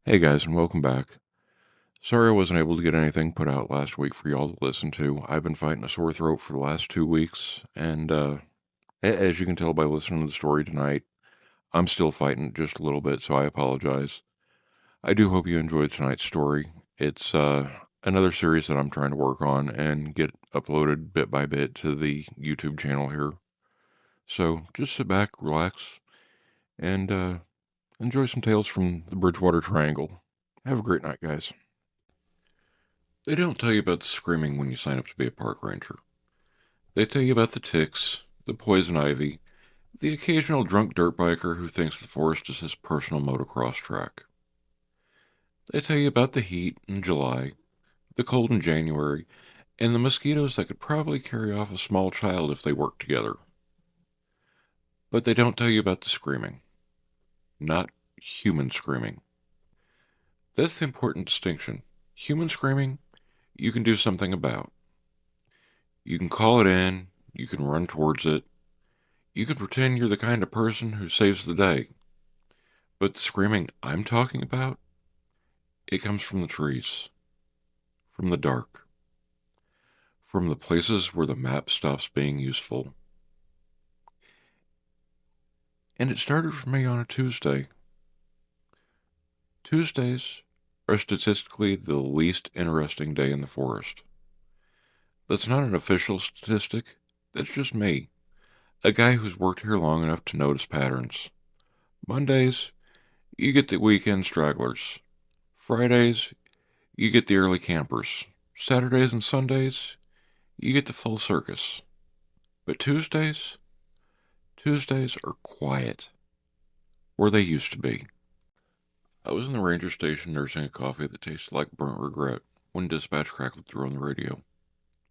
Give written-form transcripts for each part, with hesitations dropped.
Hey guys, and welcome back. Sorry I wasn't able to get anything put out last week for y'all to listen to. I've been fighting a sore throat for the last 2 weeks, and as you can tell by listening to the story tonight, I'm still fighting just a little bit, so I apologize. I do hope you enjoyed tonight's story. It's another series that I'm trying to work on and get uploaded bit by bit to the YouTube channel here. So just sit back, relax, and enjoy some tales from the Bridgewater Triangle. Have a great night, guys. They don't tell you about the screaming when you sign up to be a park ranger. They tell you about the ticks, the poison ivy, the occasional drunk dirt biker who thinks the forest is his personal motocross track. They tell you about the heat in July, the cold in January, and the mosquitoes that could probably carry off a small child if they worked together. But they don't tell you about the screaming. Not human screaming. That's the important distinction. Human screaming, you can do something about. You can call it in, you can run towards it, you can pretend you're the kind of person who saves the day. But the screaming I'm talking about, it comes from the trees, from the dark, from the places where the map stops being useful. And it started for me on a Tuesday. Tuesdays are statistically the least interesting day in the forest. That's not an official statistic, that's just me, a guy who's worked here long enough to notice patterns. Mondays, you get the weekend stragglers. Fridays, you get the early campers. Saturdays and Sundays, you get the full circus. But Tuesdays are quiet, where they used to be. I was in the ranger station nursing a coffee that tasted like burnt regret when dispatch crackled through on the radio.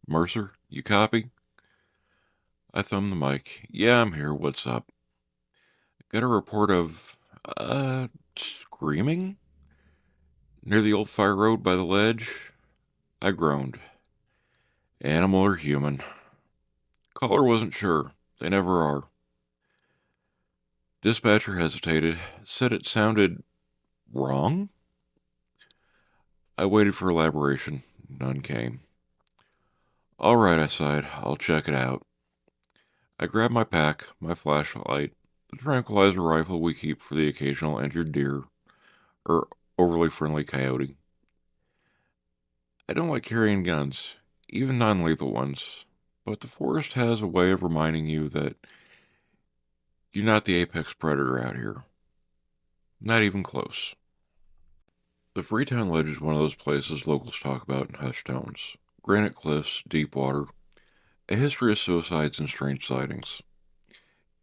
Mercer, you copy? I thumbed the mic. Yeah, I'm here. What's up? Got a report of, screaming? Near the old fire road by the ledge? I groaned. Animal or human? Caller wasn't sure. They never are. Dispatcher hesitated, said it sounded wrong? I waited for elaboration. None came. All right, I sighed. I'll check it out. I grabbed my pack, my flashlight, the tranquilizer rifle we keep for the occasional injured deer or overly friendly coyote. I don't like carrying guns, even non lethal ones, but the forest has a way of reminding you that you're not the apex predator out here. Not even close. The Freetown Ledge is one of those places locals talk about in hushed tones. Granite cliffs, deep water, a history of suicides and strange sightings.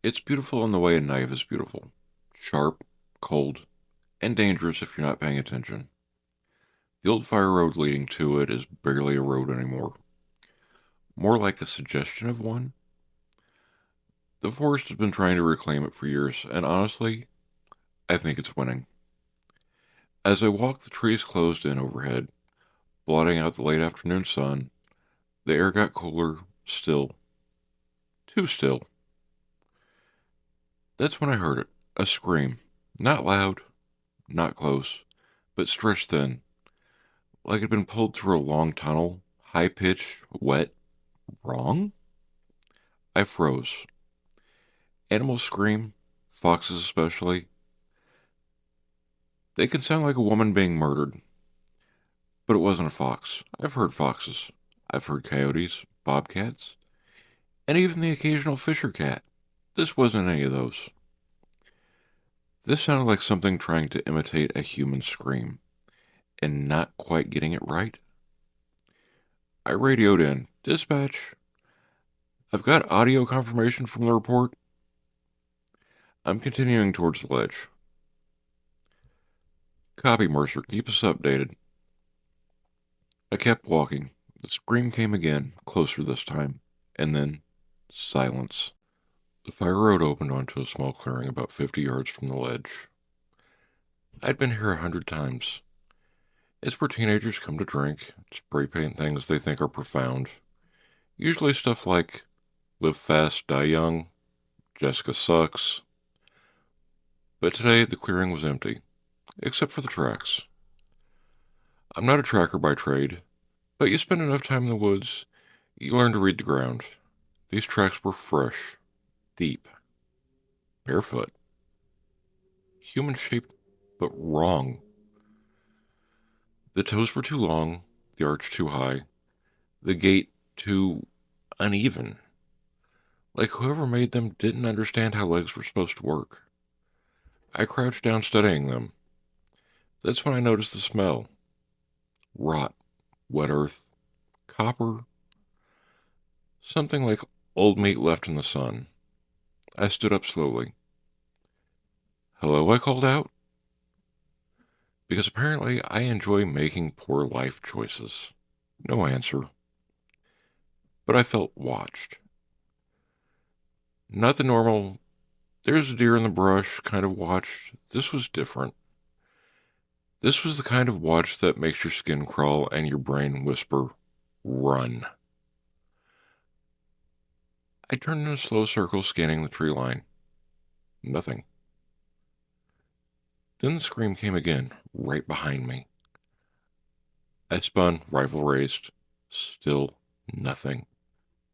It's beautiful in the way a knife is beautiful. Sharp, cold, and dangerous if you're not paying attention. The old fire road leading to it is barely a road anymore. More like a suggestion of one. The forest has been trying to reclaim it for years, and honestly, I think it's winning. As I walk, the trees closed in overhead, blotting out the late afternoon sun. The air got cooler, still. Too still. That's when I heard it. A scream. Not loud, not close, but stretched thin, like it had been pulled through a long tunnel, high pitched, wet. Wrong? I froze. Animals scream, foxes especially. They can sound like a woman being murdered, but it wasn't a fox. I've heard foxes. I've heard coyotes, bobcats, and even the occasional fisher cat. This wasn't any of those. This sounded like something trying to imitate a human scream, and not quite getting it right. I radioed in. Dispatch, I've got audio confirmation from the report. I'm continuing towards the ledge. Copy, Mercer. Keep us updated. I kept walking. The scream came again, closer this time, and then silence. The fire road opened onto a small clearing about 50 yards from the ledge. I'd been here 100 times. It's where teenagers come to drink, spray paint things they think are profound. Usually stuff like live fast, die young, Jessica sucks. But today the clearing was empty. except for the tracks. I'm not a tracker by trade, but you spend enough time in the woods, you learn to read the ground. These tracks were fresh, deep, barefoot, human-shaped, but wrong. The toes were too long, the arch too high, the gait too uneven. Like whoever made them didn't understand how legs were supposed to work. I crouched down studying them. That's when I noticed the smell. Rot, wet earth, copper, something like old meat left in the sun. I stood up slowly. Hello, I called out. Because apparently I enjoy making poor life choices. No answer. But I felt watched. Not the normal, there's a deer in the brush kind of watch. This was different. This was the kind of watch that makes your skin crawl and your brain whisper, run. I turned in a slow circle, scanning the tree line. Nothing. Then the scream came again, right behind me. I spun, rifle raised. Still nothing.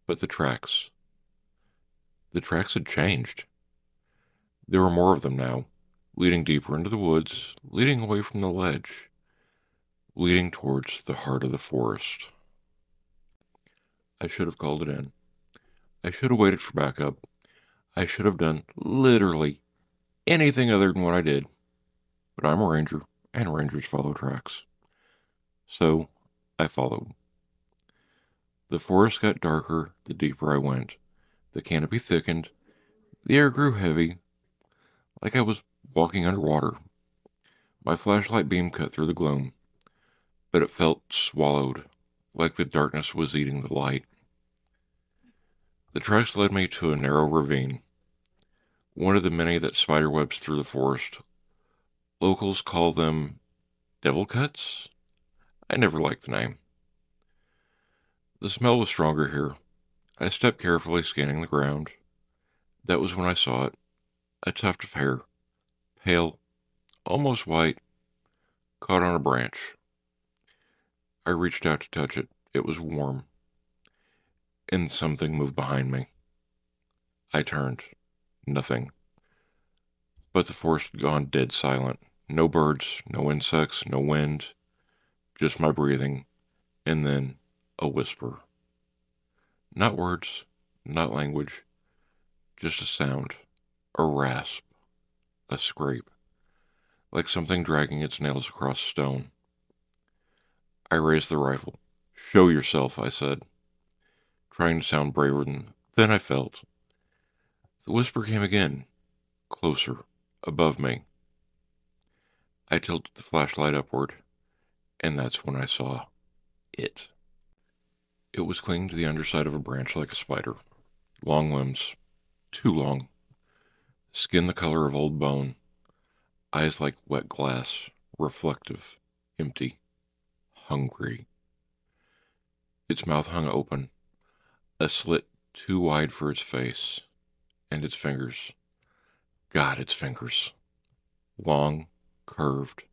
But the tracks. The tracks had changed. There were more of them now, leading deeper into the woods, leading away from the ledge, leading towards the heart of the forest. I should have called it in. I should have waited for backup. I should have done literally anything other than what I did. But I'm a ranger, and rangers follow tracks. So I followed. The forest got darker the deeper I went. The canopy thickened. The air grew heavy, like I was walking underwater. My flashlight beam cut through the gloom, but it felt swallowed, like the darkness was eating the light. The tracks led me to a narrow ravine, one of the many that spiderwebs through the forest. Locals call them devil cuts? I never liked the name. The smell was stronger here. I stepped carefully, scanning the ground. That was when I saw it. A tuft of hair, pale, almost white, caught on a branch. I reached out to touch it. It was warm. And something moved behind me. I turned. Nothing. But the forest had gone dead silent. No birds, no insects, no wind. Just my breathing. And then a whisper. Not words, not language. Just a sound. A rasp. A scrape. Like something dragging its nails across stone. I raised the rifle. Show yourself, I said, trying to sound braver than I felt. The whisper came again, closer, above me. I tilted the flashlight upward, and that's when I saw it. It was clinging to the underside of a branch like a spider. Long limbs, too long. Skin the color of old bone. Eyes like wet glass, reflective, empty, hungry. Its mouth hung open, a slit too wide for its face, and its fingers. God, its fingers. Long, curved,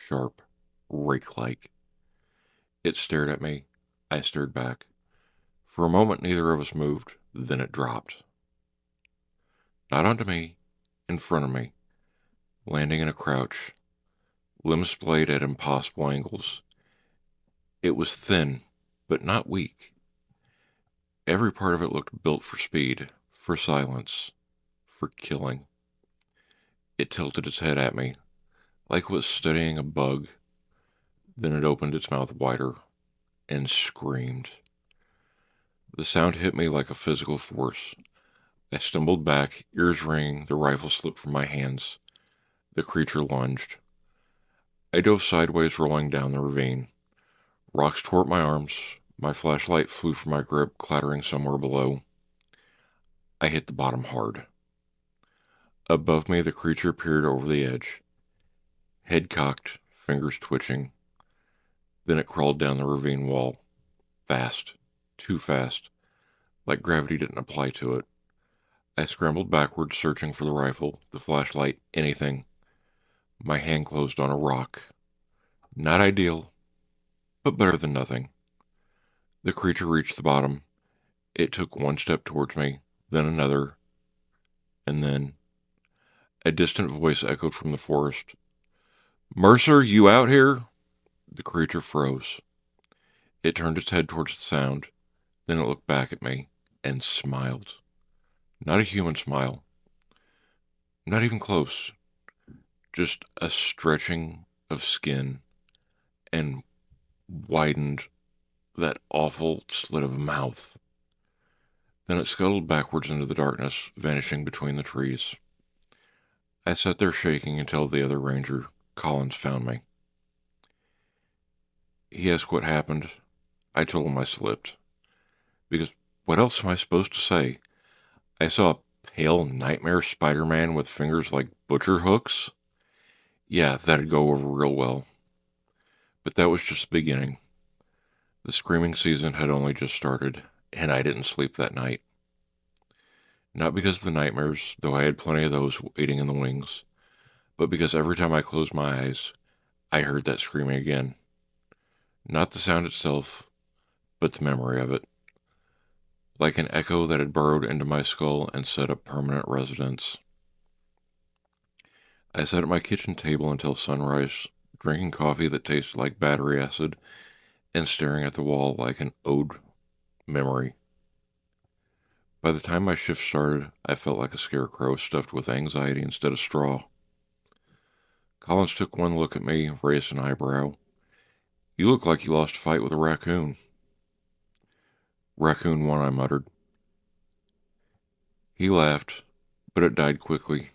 sharp, rake-like. It stared at me. I stared back. For a moment, neither of us moved. Then it dropped. Not onto me, in front of me, landing in a crouch, limbs splayed at impossible angles. It was thin, but not weak. Every part of it looked built for speed, for silence, for killing. It tilted its head at me, like it was studying a bug. Then it opened its mouth wider and screamed. The sound hit me like a physical force. I stumbled back, ears ringing, the rifle slipped from my hands. The creature lunged. I dove sideways, rolling down the ravine. Rocks tore at my arms. My flashlight flew from my grip, clattering somewhere below. I hit the bottom hard. Above me, the creature peered over the edge. Head cocked, fingers twitching. Then it crawled down the ravine wall. Fast. Too fast. Like gravity didn't apply to it. I scrambled backwards, searching for the rifle, the flashlight, anything. My hand closed on a rock. Not ideal, but better than nothing. The creature reached the bottom. It took one step towards me, then another, and then a distant voice echoed from the forest. Mercer, you out here? The creature froze. It turned its head towards the sound. Then it looked back at me and smiled. Not a human smile. Not even close. Just a stretching of skin and widened that awful slit of a mouth. Then it scuttled backwards into the darkness, vanishing between the trees. I sat there shaking until the other ranger, Collins, found me. He asked what happened. I told him I slipped. Because what else am I supposed to say? I saw a pale nightmare Spider-Man with fingers like butcher hooks. Yeah, that'd go over real well. But that was just the beginning. The screaming season had only just started, and I didn't sleep that night. Not because of the nightmares, though I had plenty of those waiting in the wings, but because every time I closed my eyes, I heard that screaming again. Not the sound itself, but the memory of it. Like an echo that had burrowed into my skull and set up permanent residence. I sat at my kitchen table until sunrise, drinking coffee that tasted like battery acid and staring at the wall like an ode memory. By the time my shift started, I felt like a scarecrow stuffed with anxiety instead of straw. Collins took one look at me, raised an eyebrow. You look like you lost a fight with a raccoon. Raccoon one, I muttered. He laughed, but it died quickly.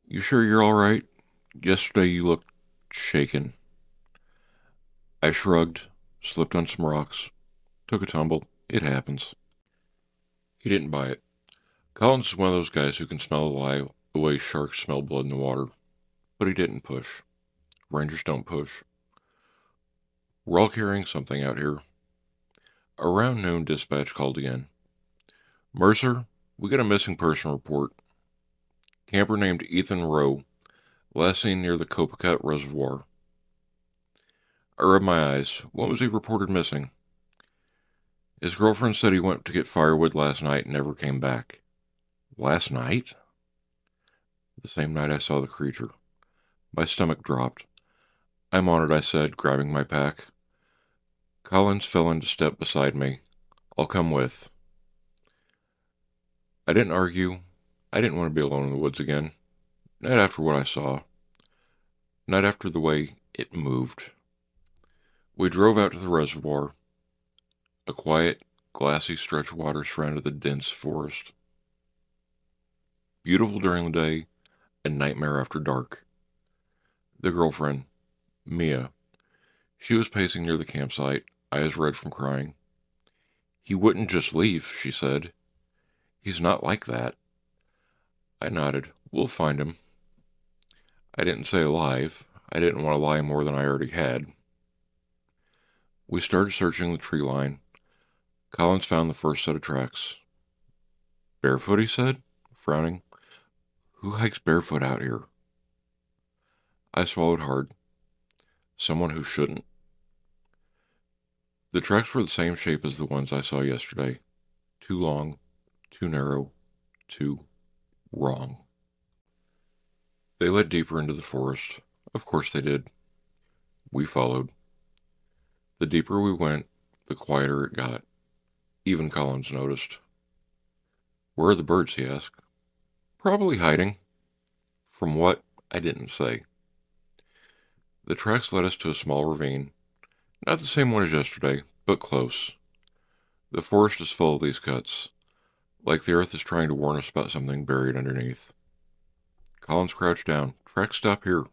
You sure you're all right? Yesterday you looked shaken. I shrugged, slipped on some rocks, took a tumble. It happens. He didn't buy it. Collins is one of those guys who can smell a lie the way sharks smell blood in the water. But he didn't push. Rangers don't push. We're all carrying something out here. Around noon, dispatch called again. Mercer, we got a missing person report. Camper named Ethan Rowe, last seen near the Copacut Reservoir. I rubbed my eyes. When was he reported missing? His girlfriend said he went to get firewood last night and never came back. Last night? The same night I saw the creature. My stomach dropped. I'm on it, I said, grabbing my pack. Collins fell into step beside me. I'll come with. I didn't argue. I didn't want to be alone in the woods again. Not after what I saw. Not after the way it moved. We drove out to the reservoir. A quiet, glassy stretch of water surrounded the dense forest. Beautiful during the day, a nightmare after dark. The girlfriend, Mia. She was pacing near the campsite, eyes red from crying. He wouldn't just leave, she said. He's not like that. I nodded. We'll find him. I didn't say alive. I didn't want to lie more than I already had. We started searching the tree line. Collins found the first set of tracks. Barefoot, he said, frowning. Who hikes barefoot out here? I swallowed hard. Someone who shouldn't. The tracks were the same shape as the ones I saw yesterday. Too long, too narrow, too wrong. They led deeper into the forest. Of course they did. We followed. The deeper we went, the quieter it got. Even Collins noticed. Where are the birds, he asked. Probably hiding. From what, I didn't say. The tracks led us to a small ravine. Not the same one as yesterday, but close. The forest is full of these cuts, like the earth is trying to warn us about something buried underneath. Collins crouched down. Tracks stop here.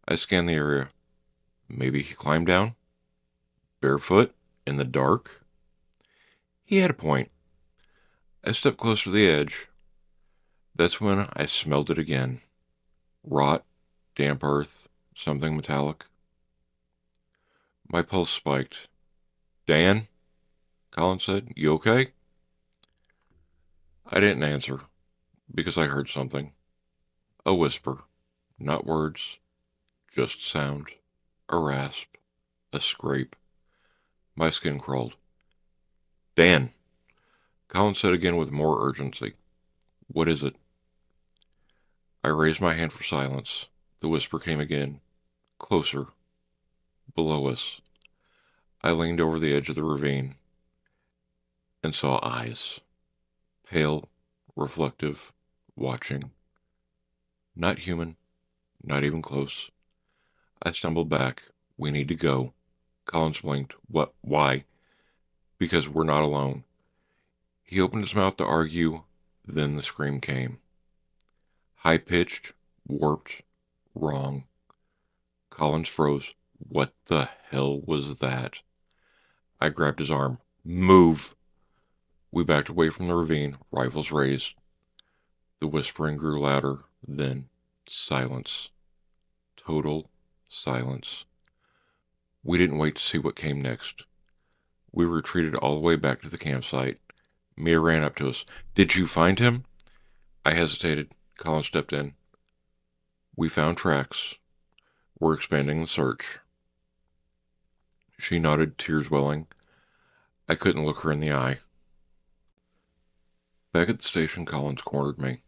I scanned the area. Maybe he climbed down? Barefoot? In the dark? He had a point. I stepped closer to the edge. That's when I smelled it again. Rot, damp earth, something metallic. My pulse spiked. Dan? Collins said. You okay? I didn't answer, because I heard something. A whisper. Not words, just sound. A rasp. A scrape. My skin crawled. Dan! Colin said again with more urgency. What is it? I raised my hand for silence. The whisper came again. Closer. Below us. I leaned over the edge of the ravine and saw eyes. Pale, reflective, watching. Not human, not even close. I stumbled back. We need to go. Collins blinked. What? Why? Because we're not alone. He opened his mouth to argue, then the scream came. High-pitched, warped, wrong. Collins froze. What the hell was that? I grabbed his arm. Move! We backed away from the ravine, rifles raised. The whispering grew louder, then silence. Total silence. We didn't wait to see what came next. We retreated all the way back to the campsite. Mia ran up to us. Did you find him? I hesitated. Colin stepped in. We found tracks. We're expanding the search. She nodded, tears welling. I couldn't look her in the eye. Back at the station, Collins cornered me.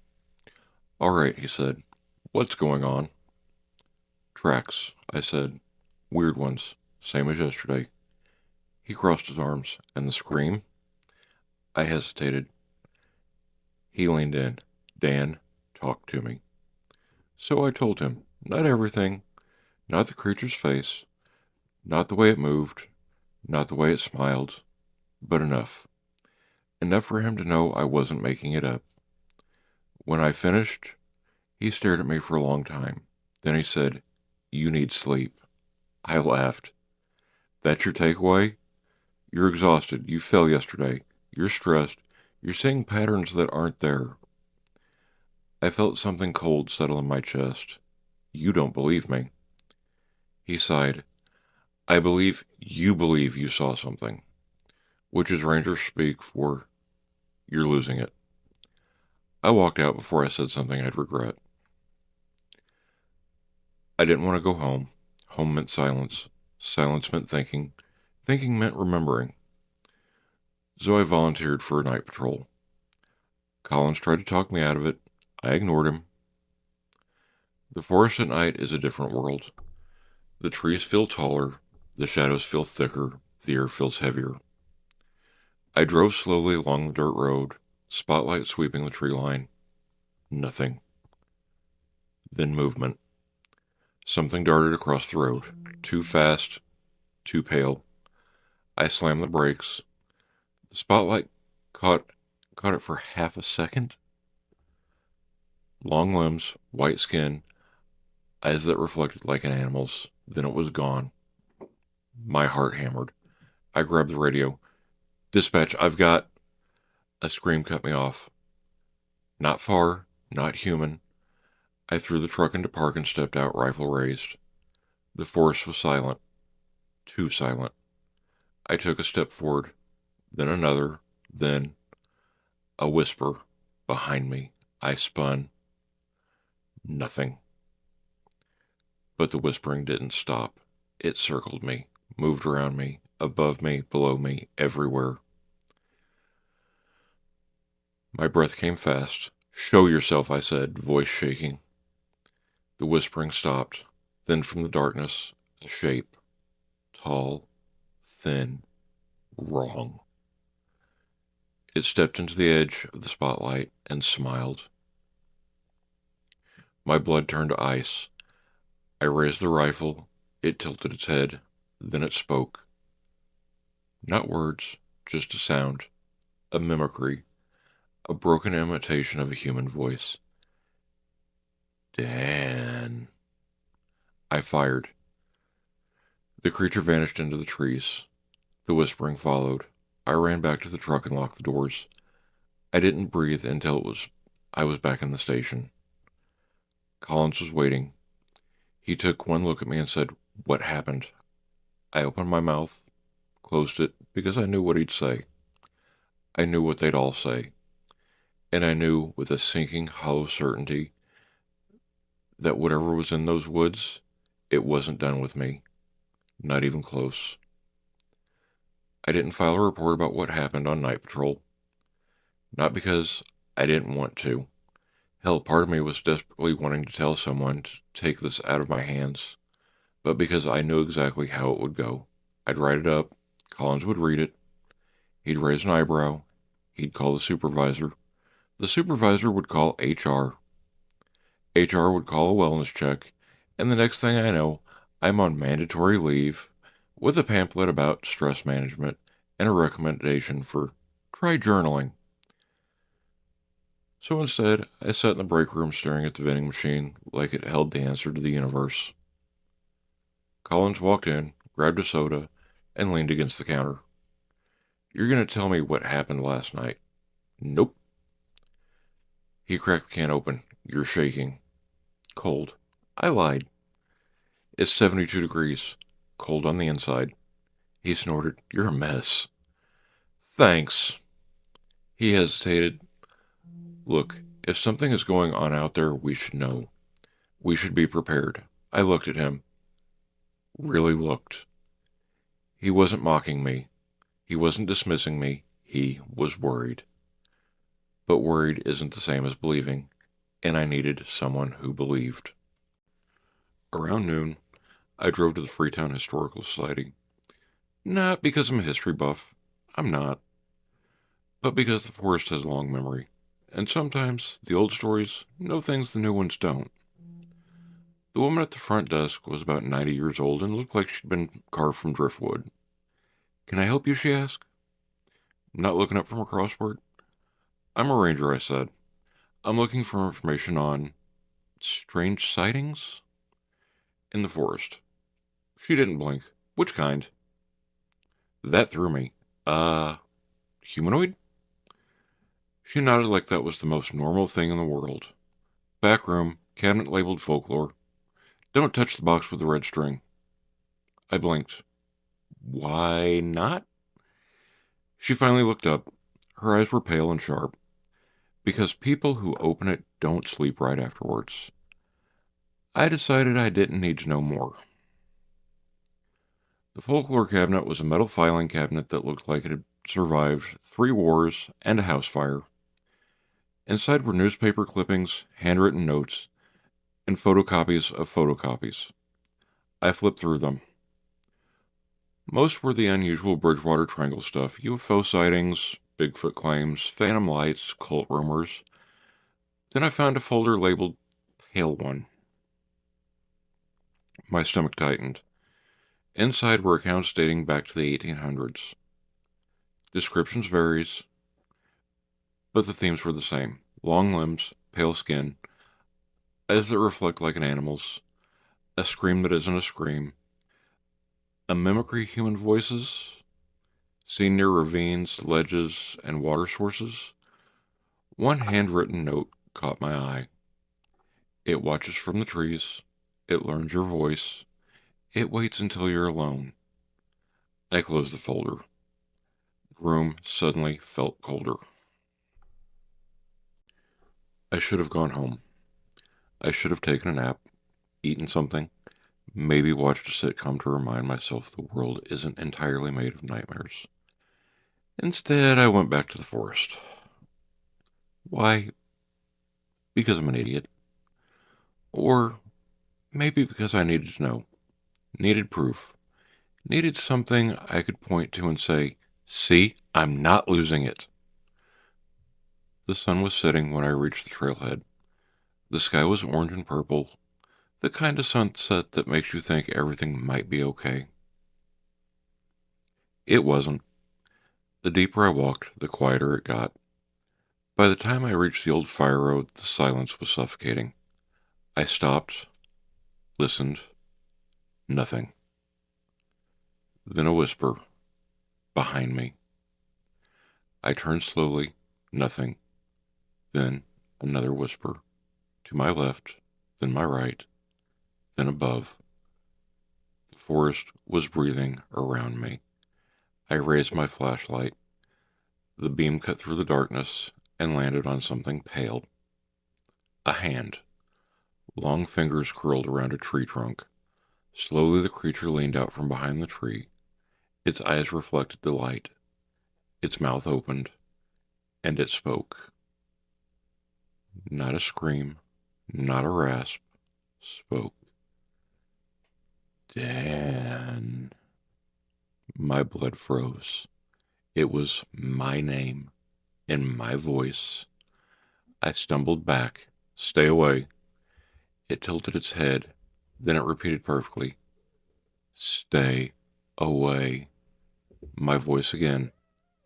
All right, he said. What's going on? Tracks, I said. Weird ones, same as yesterday. He crossed his arms. And the scream? I hesitated. He leaned in. Dan, talk to me. So I told him, not everything, not the creature's face, not the way it moved, not the way it smiled, but enough. Enough for him to know I wasn't making it up. When I finished, he stared at me for a long time. Then he said, You need sleep. I laughed. That's your takeaway? You're exhausted. You fell yesterday. You're stressed. You're seeing patterns that aren't there. I felt something cold settle in my chest. You don't believe me. He sighed. I believe you saw something, which is Ranger speak for you're losing it. I walked out before I said something I'd regret. I didn't want to go home. Home meant silence. Silence meant thinking. Thinking meant remembering. So I volunteered for a night patrol. Collins tried to talk me out of it. I ignored him. The forest at night is a different world. The trees feel taller, the shadows feel thicker, the air feels heavier. I drove slowly along the dirt road, spotlight sweeping the tree line. Nothing. Then movement. Something darted across the road. Too fast, too pale. I slammed the brakes. The spotlight caught it for half a second. Long limbs, white skin, eyes that reflected like an animal's. Then it was gone. My heart hammered. I grabbed the radio. Dispatch, I've got... A scream cut me off. Not far, not human. I threw the truck into park and stepped out, rifle raised. The forest was silent. Too silent. I took a step forward, then another, then... A whisper behind me. I spun. Nothing. But the whispering didn't stop. It circled me, moved around me, above me, below me, everywhere. My breath came fast. Show yourself, I said, voice shaking. The whispering stopped. Then from the darkness, a shape. Tall, thin, wrong. It stepped into the edge of the spotlight and smiled. My blood turned to ice. I raised the rifle. It tilted its head. Then it spoke. Not words, just a sound. A mimicry. A broken imitation of a human voice. Dan. I fired. The creature vanished into the trees. The whispering followed. I ran back to the truck and locked the doors. I didn't breathe until I was back in the station. Collins was waiting. He took one look at me and said, What happened? I opened my mouth, closed it, because I knew what he'd say. I knew what they'd all say. And I knew with a sinking, hollow certainty that whatever was in those woods, it wasn't done with me. Not even close. I didn't file a report about what happened on night patrol. Not because I didn't want to. Hell, part of me was desperately wanting to tell someone to take this out of my hands, but because I knew exactly how it would go. I'd write it up, Collins would read it, he'd raise an eyebrow, he'd call the supervisor would call HR, HR would call a wellness check, and the next thing I know, I'm on mandatory leave with a pamphlet about stress management and a recommendation for try journaling. So instead, I sat in the break room staring at the vending machine like it held the answer to the universe. Collins walked in, grabbed a soda, and leaned against the counter. You're going to tell me what happened last night? Nope. He cracked the can open. You're shaking. Cold. I lied. It's 72 degrees. Cold on the inside. He snorted. You're a mess. Thanks. He hesitated. Look, if something is going on out there, we should know. We should be prepared. I looked at him. Really looked. He wasn't mocking me. He wasn't dismissing me. He was worried. But worried isn't the same as believing, and I needed someone who believed. Around noon, I drove to the Freetown Historical Society. Not because I'm a history buff. I'm not. But because the forest has a long memory. And sometimes the old stories know things the new ones don't. The woman at the front desk was about 90 years old and looked like she'd been carved from driftwood. Can I help you? She asked. Not looking up from a crossword. I'm a ranger, I said. I'm looking for information on strange sightings in the forest. She didn't blink. Which kind? That threw me. Humanoid? She nodded like that was the most normal thing in the world. Back room, cabinet labeled folklore. Don't touch the box with the red string. I blinked. Why not? She finally looked up. Her eyes were pale and sharp. Because people who open it don't sleep right afterwards. I decided I didn't need to know more. The folklore cabinet was a metal filing cabinet that looked like it had survived 3 wars and a house fire. Inside were newspaper clippings, handwritten notes, and photocopies of photocopies. I flipped through them. Most were the unusual Bridgewater Triangle stuff, UFO sightings, Bigfoot claims, phantom lights, cult rumors. Then I found a folder labeled Pale One. My stomach tightened. Inside were accounts dating back to the 1800s. Descriptions varies, but the themes were the same. Long limbs, pale skin, eyes that reflect like an animal's, a scream that isn't a scream, a mimicry human voices, seen near ravines, ledges, and water sources. One handwritten note caught my eye. It watches from the trees. It learns your voice. It waits until you're alone. I closed the folder. The room suddenly felt colder. I should have gone home. I should have taken a nap, eaten something, maybe watched a sitcom to remind myself the world isn't entirely made of nightmares. Instead, I went back to the forest. Why? Because I'm an idiot. Or maybe because I needed to know. Needed proof. Needed something I could point to and say, see, I'm not losing it. The sun was setting when I reached the trailhead. The sky was orange and purple, the kind of sunset that makes you think everything might be okay. It wasn't. The deeper I walked, the quieter it got. By the time I reached the old fire road, the silence was suffocating. I stopped, listened. Nothing. Then a whisper. Behind me. I turned slowly. Nothing. Then another whisper. To my left, then my right, then above. The forest was breathing around me. I raised my flashlight. The beam cut through the darkness and landed on something pale. A hand. Long fingers curled around a tree trunk. Slowly the creature leaned out from behind the tree. Its eyes reflected the light. Its mouth opened, and it spoke. Not a scream, not a rasp. Spoke. Dan. My blood froze. It was my name, in my voice. I stumbled back. Stay away. It tilted its head. Then it repeated perfectly. Stay away. My voice again,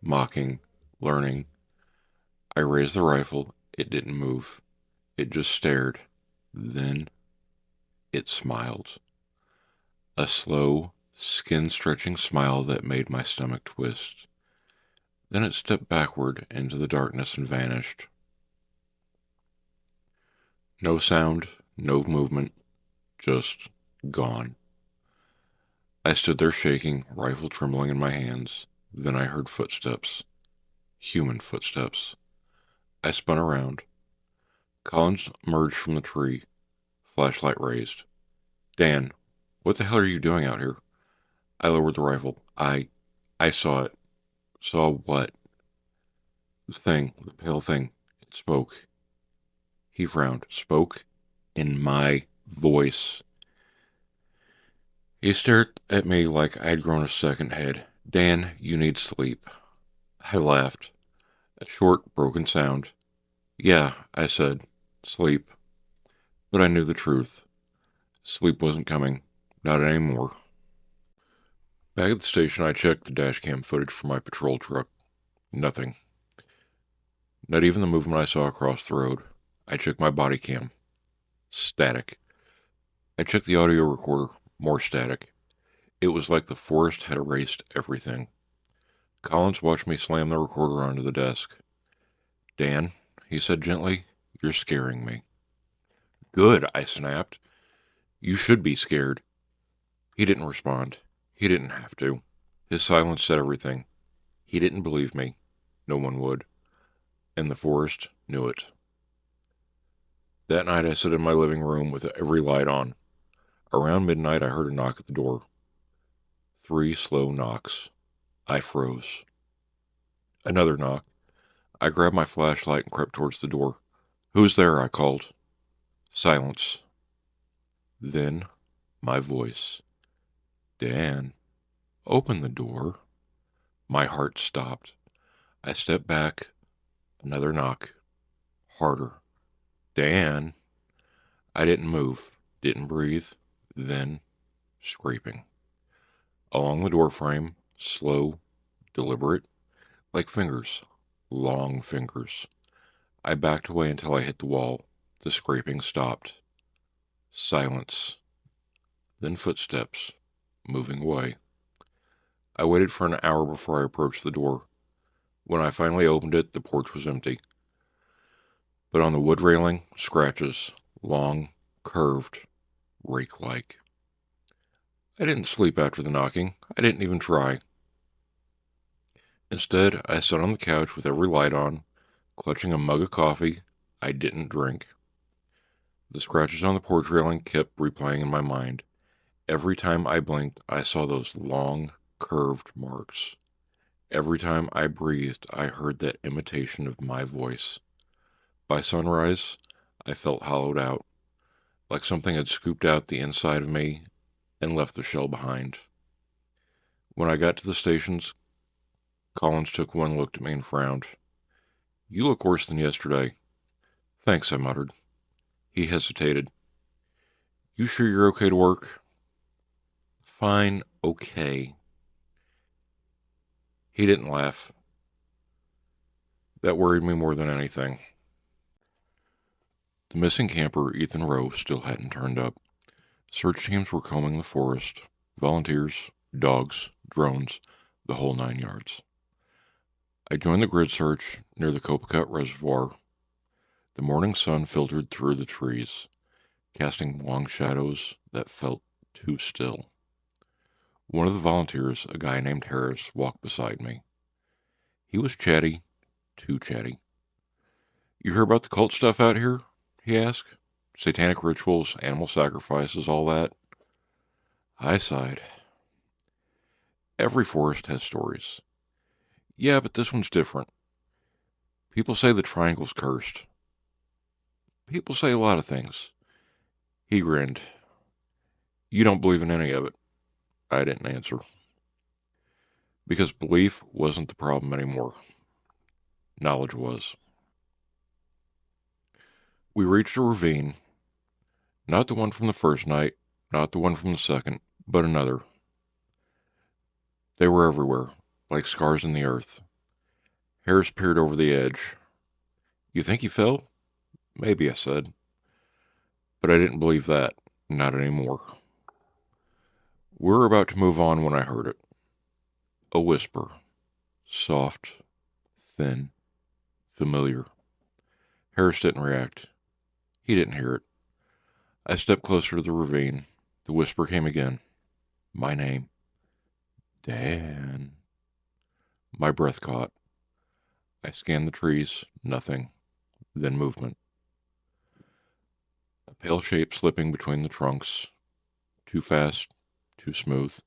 mocking, learning. I raised the rifle. It didn't move. It just stared. Then it smiled. A slow, skin-stretching smile that made my stomach twist. Then it stepped backward into the darkness and vanished. No sound, no movement, just gone. I stood there shaking, rifle trembling in my hands. Then I heard footsteps. Human footsteps. I spun around. Collins emerged from the tree, flashlight raised. Dan, what the hell are you doing out here? I lowered the rifle. I saw it. Saw what? The thing, the pale thing. It spoke. He frowned. Spoke in my voice. He stared at me like I had grown a second head. Dan, you need sleep. I laughed. A short, broken sound. Yeah, I said. Sleep. But I knew the truth. Sleep wasn't coming. Not anymore. Back at the station, I checked the dashcam footage for my patrol truck. Nothing. Not even the movement I saw across the road. I checked my body cam. Static. I checked the audio recorder. More static. It was like the forest had erased everything. Collins watched me slam the recorder onto the desk. Dan, he said gently, you're scaring me. Good, I snapped. You should be scared. He didn't respond. He didn't have to. His silence said everything. He didn't believe me. No one would. And the forest knew it. That night I sat in my living room with every light on. Around midnight I heard a knock at the door. 3 slow knocks. I froze. Another knock. I grabbed my flashlight and crept towards the door. Who's there? I called. Silence. Then my voice. Dan. Open the door. My heart stopped. I stepped back. Another knock. Harder. Dan. I didn't move. Didn't breathe. Then scraping. Along the doorframe. Slow. Deliberate. Like fingers. Long fingers. I backed away until I hit the wall. The scraping stopped. Silence. Then footsteps. Moving away. I waited for an hour before I approached the door. When I finally opened it, the porch was empty. But on the wood railing, scratches. Long, curved, rake-like. I didn't sleep after the knocking. I didn't even try. Instead, I sat on the couch with every light on, clutching a mug of coffee I didn't drink. The scratches on the porch railing kept replaying in my mind. Every time I blinked, I saw those long, curved marks. Every time I breathed, I heard that imitation of my voice. By sunrise, I felt hollowed out, like something had scooped out the inside of me and left the shell behind. When I got to the stations, Collins took one look at me and frowned. You look worse than yesterday. Thanks, I muttered. He hesitated. You sure you're okay to work? Fine, okay. He didn't laugh. That worried me more than anything. The missing camper, Ethan Rowe, still hadn't turned up. Search teams were combing the forest. Volunteers, dogs, drones, the whole 9 yards. I joined the grid search near the Copacabana Reservoir. The morning sun filtered through the trees, casting long shadows that felt too still. One of the volunteers, a guy named Harris, walked beside me. He was chatty, too chatty. You hear about the cult stuff out here? He asked. Satanic rituals, animal sacrifices, all that. I sighed. Every forest has stories. Yeah, but this one's different. People say the triangle's cursed. People say a lot of things. He grinned. You don't believe in any of it. I didn't answer. Because belief wasn't the problem anymore. Knowledge was. We reached a ravine. Not the one from the first night, not the one from the second, but another. They were everywhere, like scars in the earth. Harris peered over the edge. You think he fell? Maybe, I said. But I didn't believe that. Not anymore. We were about to move on when I heard it. A whisper. Soft, thin, familiar. Harris didn't react. He didn't hear it. I stepped closer to the ravine. The whisper came again. My name. Dan. My breath caught. I scanned the trees. Nothing. Then movement. A pale shape slipping between the trunks. Too fast. Too smooth.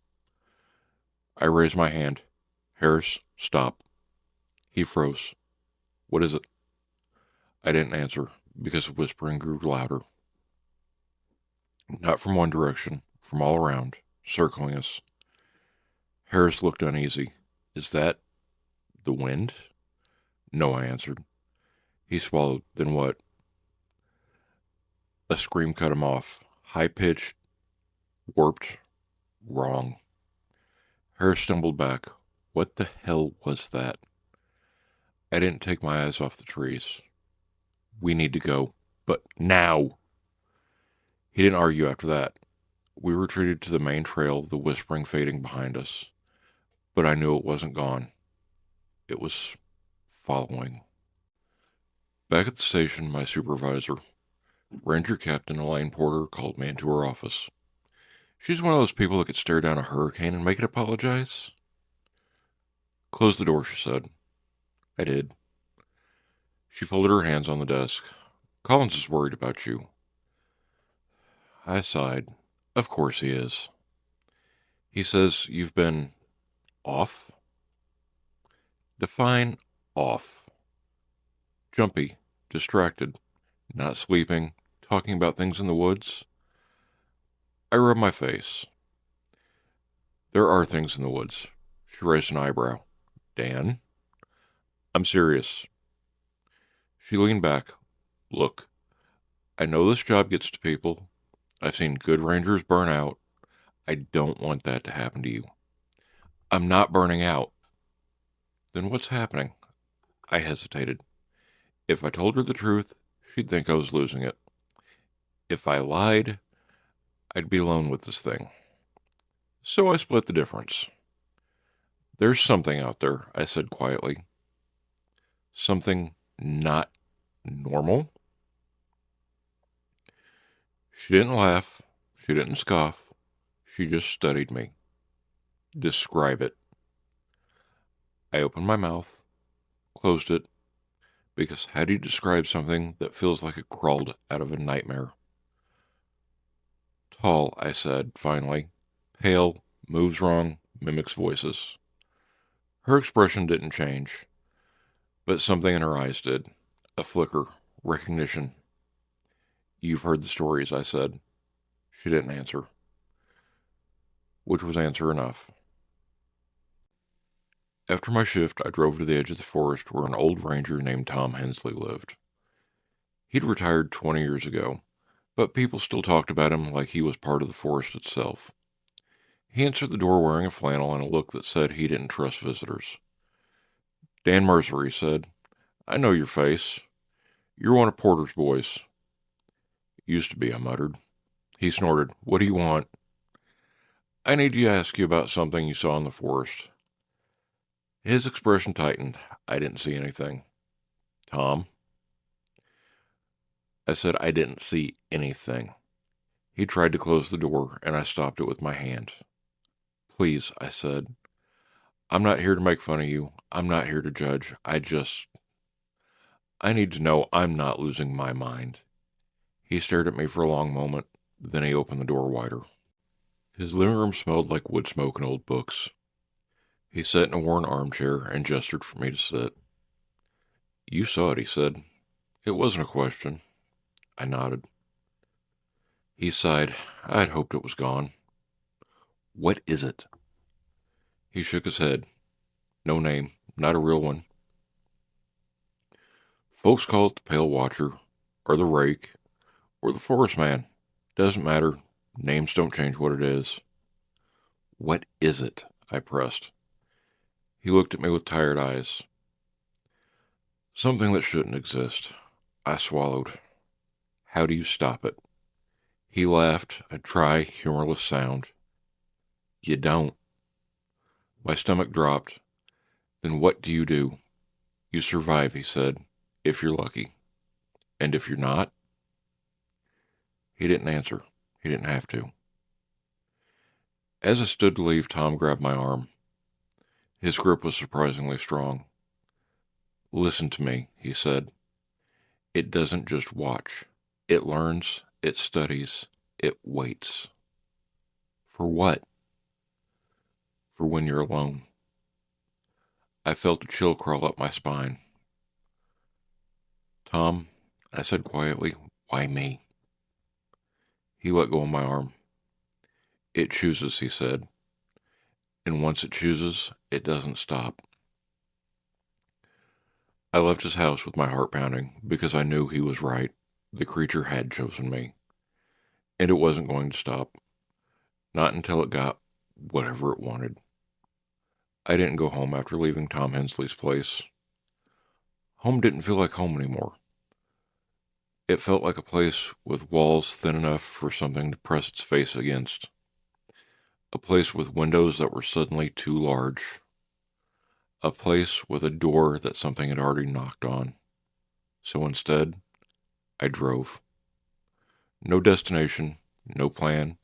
I raised my hand. Harris, stop. He froze. What is it? I didn't answer because the whispering grew louder. Not from one direction, from all around, circling us. Harris looked uneasy. Is that the wind? No, I answered. He swallowed. Then what? A scream cut him off. High-pitched, warped, wrong. Harris stumbled back. What the hell was that? I didn't take my eyes off the trees. We need to go. But now! He didn't argue after that. We retreated to the main trail, the whispering fading behind us. But I knew it wasn't gone. It was following. Back at the station, my supervisor, Ranger Captain Elaine Porter, called me into her office. She's one of those people that could stare down a hurricane and make it apologize. Close the door, she said. I did. She folded her hands on the desk. Collins is worried about you. I sighed. Of course he is. He says you've been off? Define off. Jumpy, distracted, not sleeping, talking about things in the woods. I rubbed my face. There are things in the woods. She raised an eyebrow. Dan? I'm serious. She leaned back. Look, I know this job gets to people. I've seen good rangers burn out. I don't want that to happen to you. I'm not burning out. Then what's happening? I hesitated. If I told her the truth, she'd think I was losing it. If I lied, I'd be alone with this thing. So I split the difference. There's something out there, I said quietly. Something not normal? She didn't laugh. She didn't scoff. She just studied me. Describe it. I opened my mouth, closed it, because how do you describe something that feels like it crawled out of a nightmare? Tall, I said, finally. Pale, moves wrong, mimics voices. Her expression didn't change, but something in her eyes did. A flicker, recognition. You've heard the stories, I said. She didn't answer, which was answer enough. After my shift, I drove to the edge of the forest where an old ranger named Tom Hensley lived. He'd retired 20 years ago, but people still talked about him like he was part of the forest itself. He answered the door wearing a flannel and a look that said he didn't trust visitors. Dan Mercer, he said. I know your face. You're one of Porter's boys. Used to be, I muttered. He snorted. What do you want? I need to ask you about something you saw in the forest. His expression tightened. I didn't see anything. Tom? I said I didn't see anything. He tried to close the door, and I stopped it with my hand. Please, I said. I'm not here to make fun of you. I'm not here to judge. I need to know I'm not losing my mind. He stared at me for a long moment, then he opened the door wider. His living room smelled like wood smoke and old books. He sat in a worn armchair and gestured for me to sit. "You saw it," he said. "It wasn't a question." I nodded. He sighed. "I'd hoped it was gone." "What is it?" He shook his head. "No name. Not a real one. Folks call it the Pale Watcher, or the Rake, or the Forest Man. Doesn't matter. Names don't change what it is." "What is it?" I pressed. He looked at me with tired eyes. "Something that shouldn't exist." I swallowed. "How do you stop it?" He laughed, a dry, humorless sound. "You don't." My stomach dropped. "Then what do? You survive," he said, "if you're lucky. And if you're not?" He didn't answer. He didn't have to. As I stood to leave, Tom grabbed my arm. His grip was surprisingly strong. "Listen to me," he said. "It doesn't just watch. It learns, it studies, it waits." "For what?" "For when you're alone." I felt a chill crawl up my spine. "Tom," I said quietly, "why me?" He let go of my arm. "It chooses," he said. "And once it chooses, it doesn't stop." I left his house with my heart pounding because I knew he was right. The creature had chosen me. And it wasn't going to stop. Not until it got whatever it wanted. I didn't go home after leaving Tom Hensley's place. Home didn't feel like home anymore. It felt like a place with walls thin enough for something to press its face against. A place with windows that were suddenly too large. A place with a door that something had already knocked on. So instead, I drove. No destination, no plan,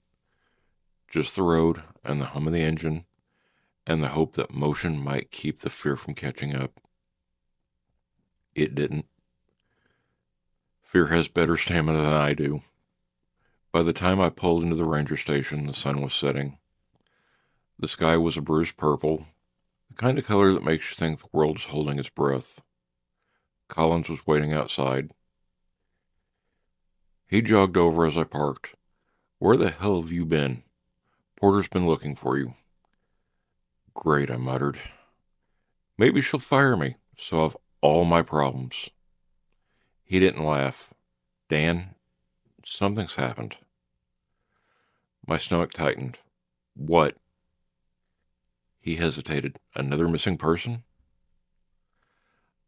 just the road and the hum of the engine and the hope that motion might keep the fear from catching up. It didn't. Fear has better stamina than I do. By the time I pulled into the ranger station, the sun was setting. The sky was a bruised purple, the kind of color that makes you think the world is holding its breath. Collins was waiting outside. He jogged over as I parked. "Where the hell have you been? Porter's been looking for you." "Great," I muttered. "Maybe she'll fire me, so I've all my problems." He didn't laugh. "Dan, something's happened." My stomach tightened. "What?" He hesitated. "Another missing person?"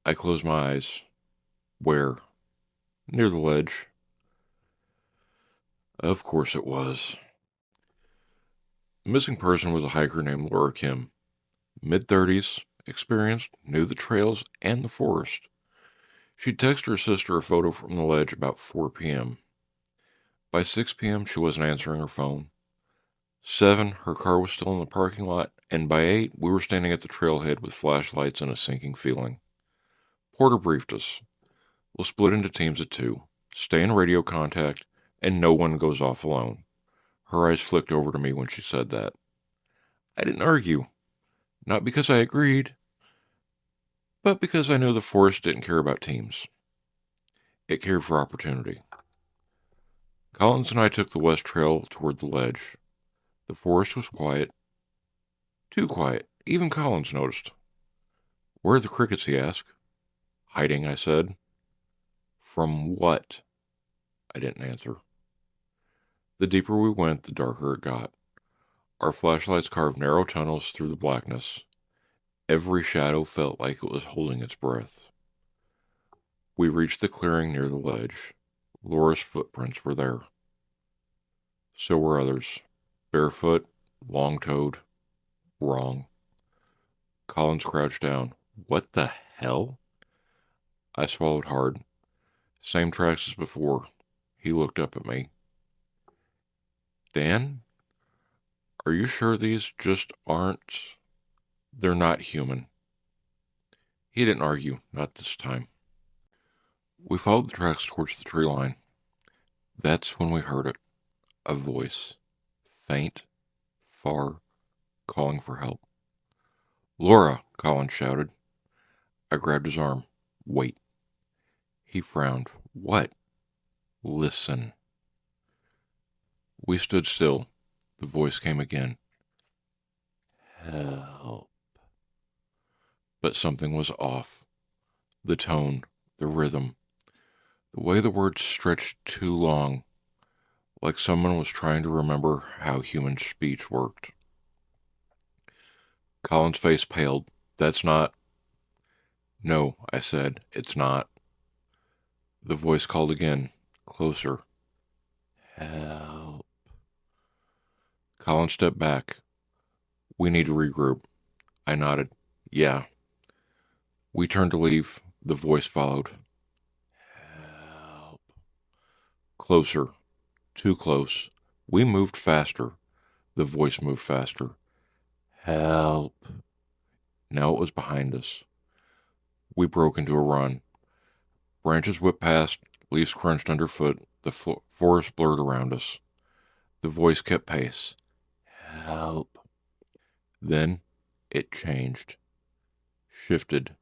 I closed my eyes. "Where?" "Near the ledge." Of course it was. The missing person was a hiker named Lurk, mid-30s, experienced, knew the trails and the forest. She'd texted her sister a photo from the ledge about 4 p.m. By 6 p.m., she wasn't answering her phone. 7, her car was still in the parking lot, and by 8, we were standing at the trailhead with flashlights and a sinking feeling. Porter briefed us. "We'll split into teams of 2. Stay in radio contact, and no one goes off alone." Her eyes flicked over to me when she said that. I didn't argue. Not because I agreed, but because I knew the forest didn't care about teams. It cared for opportunity. Collins and I took the west trail toward the ledge. The forest was quiet. Too quiet. Even Collins noticed. "Where are the crickets?" he asked. "Hiding," I said. "From what?" I didn't answer. The deeper we went, the darker it got. Our flashlights carved narrow tunnels through the blackness. Every shadow felt like it was holding its breath. We reached the clearing near the ledge. Laura's footprints were there. So were others. Barefoot, long-toed, wrong. Collins crouched down. "What the hell?" I swallowed hard. Same tracks as before. He looked up at me. "Dan, are you sure these just aren't... they're not human?" He didn't argue, not this time. We followed the tracks towards the tree line. That's when we heard it. A voice. Faint, far, calling for help. "Laura!" Colin shouted. I grabbed his arm. "Wait." He frowned. "What?" "Listen." We stood still. The voice came again. "Help." But something was off. The tone, the rhythm, the way the words stretched too long, like someone was trying to remember how human speech worked. Colin's face paled. "That's not—" "No," I said, "it's not." The voice called again, closer. "Help." Colin stepped back. "We need to regroup." I nodded. "Yeah." We turned to leave. The voice followed. "Help." Closer. Too close. We moved faster. The voice moved faster. "Help." Now it was behind us. We broke into a run. Branches whipped past, leaves crunched underfoot, the forest blurred around us. The voice kept pace. "Help." Then it changed, shifted,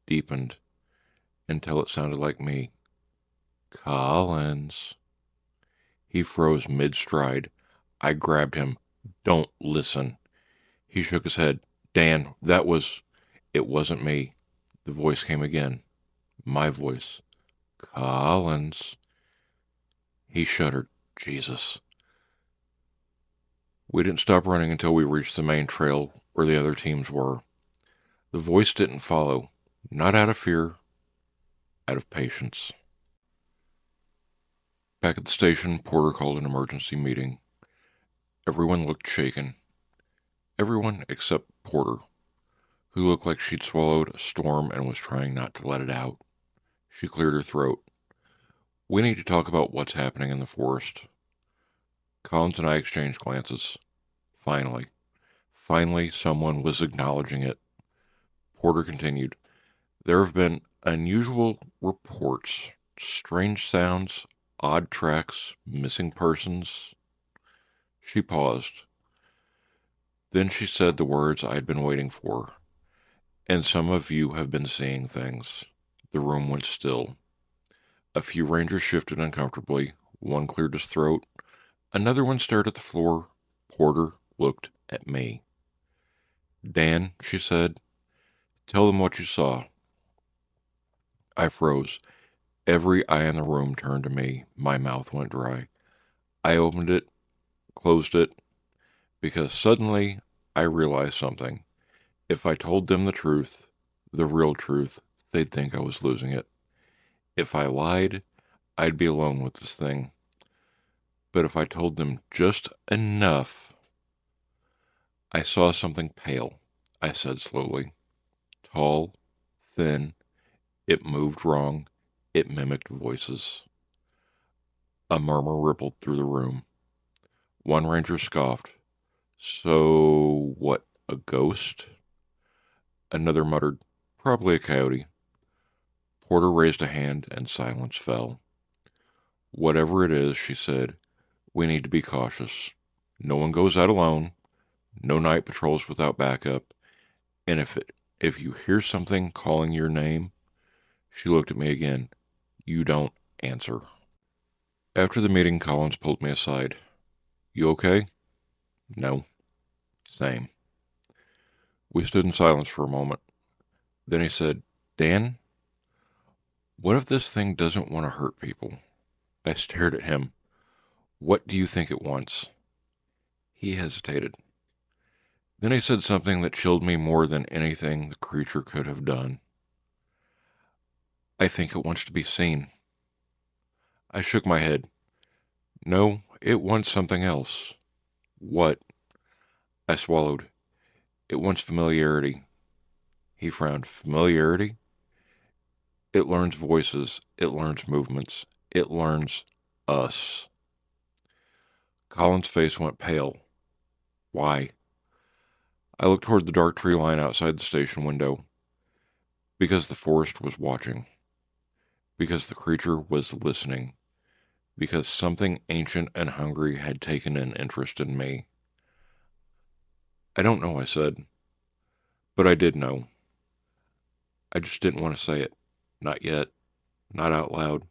deepened, until it sounded like me. "Collins." He froze mid-stride. I grabbed him. "Don't listen." He shook his head. "Dan, that was—" "It wasn't me." The voice came again. My voice. "Collins." He shuddered. "Jesus." We didn't stop running until we reached the main trail where the other teams were. The voice didn't follow. Not out of fear, out of patience. Back at the station, Porter called an emergency meeting. Everyone looked shaken. Everyone except Porter, who looked like she'd swallowed a storm and was trying not to let it out. She cleared her throat. "We need to talk about what's happening in the forest." Collins and I exchanged glances. Finally, someone was acknowledging it. Porter continued. "There have been unusual reports, strange sounds, odd tracks, missing persons." She paused. Then she said the words I'd been waiting for. "And some of you have been seeing things." The room went still. A few rangers shifted uncomfortably. One cleared his throat. Another one stared at the floor. Porter looked at me. "Dan," she said, "tell them what you saw." I froze. Every eye in the room turned to me. My mouth went dry. I opened it, closed it, because suddenly I realized something. If I told them the truth, the real truth, they'd think I was losing it. If I lied, I'd be alone with this thing. But if I told them just enough— "I saw something pale," I said slowly. "Tall, thin. It moved wrong. It mimicked voices." A murmur rippled through the room. One ranger scoffed. "So, what, a ghost?" Another muttered, "Probably a coyote." Porter raised a hand and silence fell. "Whatever it is," she said, "we need to be cautious. No one goes out alone. No night patrols without backup. And if you hear something calling your name—" She looked at me again. "You don't answer." After the meeting, Collins pulled me aside. "You okay?" "No." "Same." We stood in silence for a moment. Then he said, "Dan, what if this thing doesn't want to hurt people?" I stared at him. "What do you think it wants?" He hesitated. Then he said something that chilled me more than anything the creature could have done. "I think it wants to be seen." I shook my head. "No, it wants something else." "What?" I swallowed. "It wants familiarity." He frowned. "Familiarity?" "It learns voices. It learns movements. It learns us." Colin's face went pale. "Why?" I looked toward the dark tree line outside the station window. Because the forest was watching. Because the creature was listening. because something ancient and hungry had taken an interest in me. I don't know, I said, but I did know. I just didn't want to say it. Not yet. Not out loud.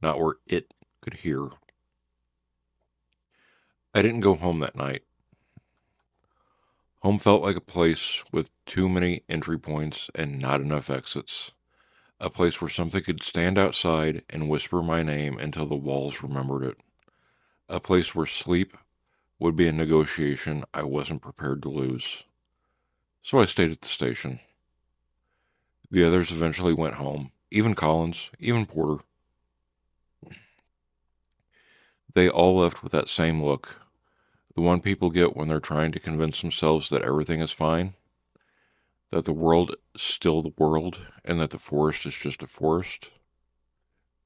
Not where it could hear. I didn't go home that night. Home felt like a place with too many entry points and not enough exits. A place where something could stand outside and whisper my name until the walls remembered it. A place where sleep would be a negotiation I wasn't prepared to lose. So I stayed at the station. The others eventually went home, even Collins, even Porter. They all left with that same look, the one people get when they're trying to convince themselves that everything is fine, that the world is still the world, and that the forest is just a forest.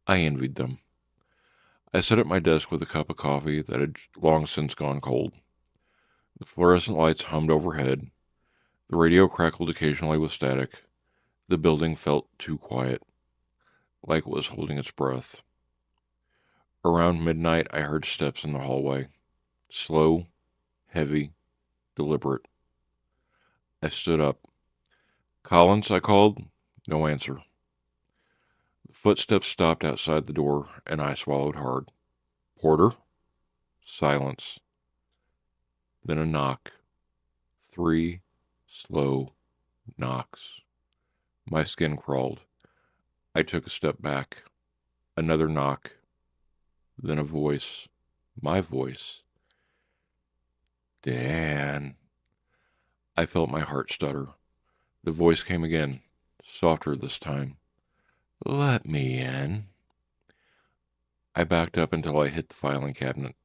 I envied them. I sat at my desk with a cup of coffee that had long since gone cold. The fluorescent lights hummed overhead. The radio crackled occasionally with static. The building felt too quiet, like it was holding its breath. Around midnight, I heard steps in the hallway. Slow, heavy, deliberate. I stood up. "Collins," I called. No answer. The footsteps stopped outside the door, and I swallowed hard. "Porter?" Silence. Then a knock. 3 slow knocks. My skin crawled. I took a step back. Another knock. Then a voice. My voice. "Dan." I felt my heart stutter. The voice came again, softer this time. "Let me in." I backed up until I hit the filing cabinet.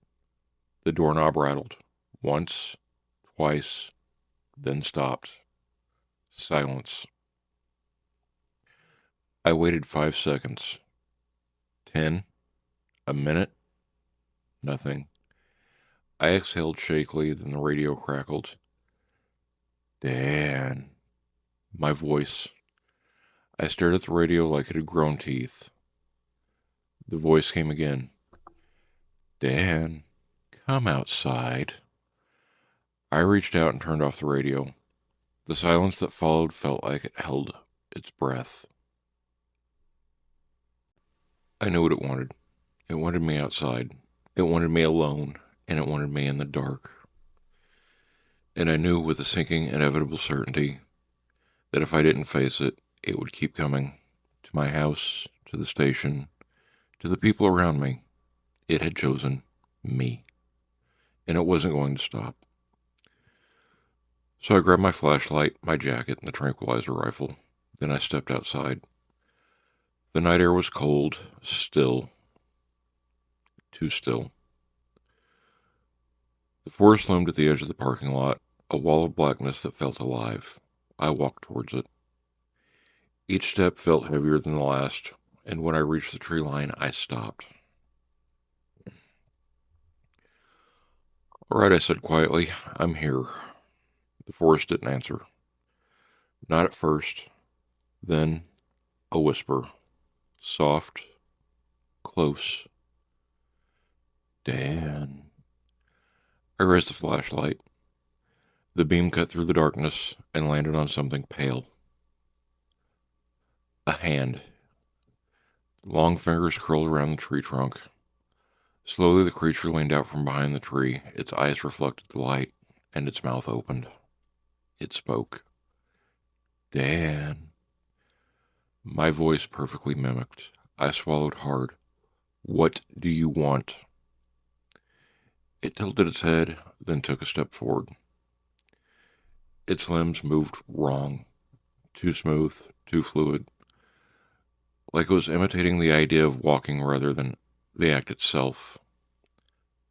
The doorknob rattled. Once, twice, then stopped. Silence. I waited 5 seconds. 10. A minute. Nothing. I exhaled shakily, then the radio crackled. "Dan." My voice. I stared at the radio like it had grown teeth. The voice came again. "Dan, come outside." I reached out and turned off the radio. The silence that followed felt like it held its breath. I knew what it wanted. It wanted me outside. It wanted me alone, and it wanted me in the dark. And I knew with a sinking, inevitable certainty that if I didn't face it, it would keep coming. To my house, to the station, to the people around me. It had chosen me. And it wasn't going to stop. So I grabbed my flashlight, my jacket, and the tranquilizer rifle. Then I stepped outside. The night air was cold, still. Too still. The forest loomed at the edge of the parking lot, a wall of blackness that felt alive. I walked towards it. Each step felt heavier than the last, and when I reached the tree line, I stopped. "All right," I said quietly, "I'm here." The forest didn't answer. Not at first. Then a whisper. Soft. Close. "Dan." I raised the flashlight. The beam cut through the darkness and landed on something pale. A hand. Long fingers curled around the tree trunk. Slowly the creature leaned out from behind the tree. Its eyes reflected the light, and its mouth opened. It spoke. "Dan." My voice perfectly mimicked. I swallowed hard. "What do you want?" It tilted its head, then took a step forward. Its limbs moved wrong. Too smooth, too fluid. Like it was imitating the idea of walking rather than the act itself.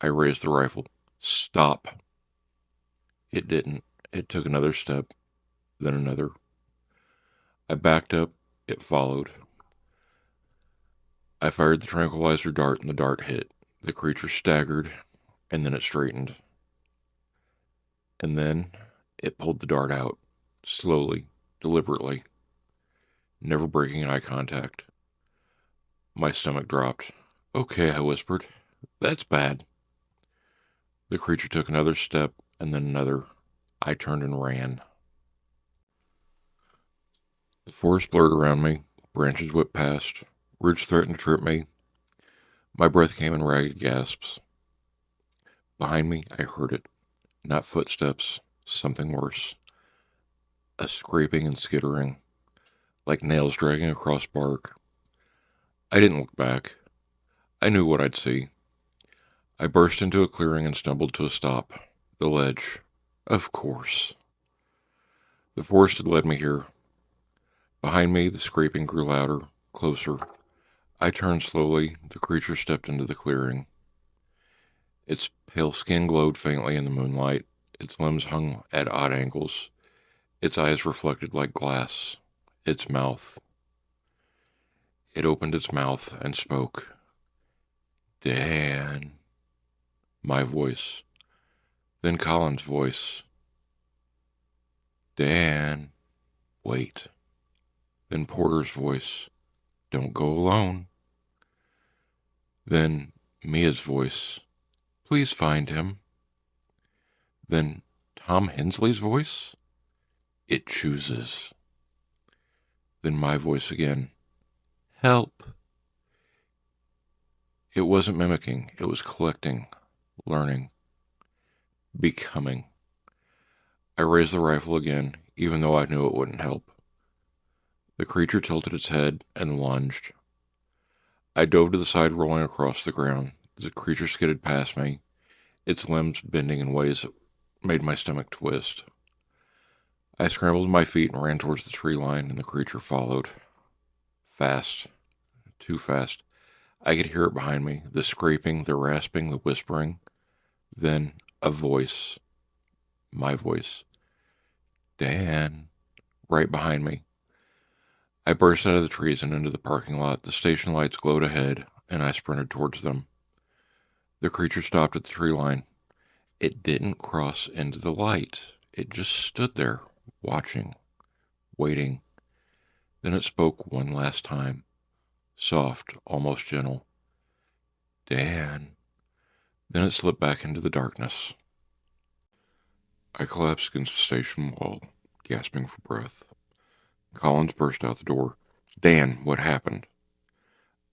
I raised the rifle. "Stop." It didn't. It took another step, then another. I backed up. It followed. I fired the tranquilizer dart, and the dart hit. The creature staggered, and then it straightened. And then it pulled the dart out, slowly, deliberately, never breaking eye contact. My stomach dropped. Okay, I whispered. That's bad. The creature took another step, and then another. I turned and ran. The forest blurred around me, branches whipped past, roots threatened to trip me. My breath came in ragged gasps. Behind me, I heard it. Not footsteps, something worse. A scraping and skittering, like nails dragging across bark. I didn't look back. I knew what I'd see. I burst into a clearing and stumbled to a stop. The ledge. Of course. The forest had led me here. Behind me, the scraping grew louder, closer. I turned slowly. The creature stepped into the clearing. Its pale skin glowed faintly in the moonlight. Its limbs hung at odd angles. Its eyes reflected like glass. Its mouth. It opened its mouth and spoke. Dan. My voice. Then Colin's voice. Dan. Wait. Then Porter's voice. Don't go alone. Then Mia's voice. Please find him. Then Tom Hensley's voice. It chooses. Then my voice again. Help. It wasn't mimicking. It was collecting, learning, becoming. I raised the rifle again, even though I knew it wouldn't help. The creature tilted its head and lunged. I dove to the side, rolling across the ground. The creature skidded past me, its limbs bending in ways that made my stomach twist. I scrambled to my feet and ran towards the tree line, and the creature followed. Fast. Too fast. I could hear it behind me, the scraping, the rasping, the whispering. Then a voice. My voice. Dan. Right behind me. I burst out of the trees and into the parking lot. The station lights glowed ahead, and I sprinted towards them. The creature stopped at the tree line. It didn't cross into the light. It just stood there, watching, waiting. Then it spoke one last time, soft, almost gentle. Dan. Then it slipped back into the darkness. I collapsed against the station wall, gasping for breath. Collins burst out the door. Dan, what happened?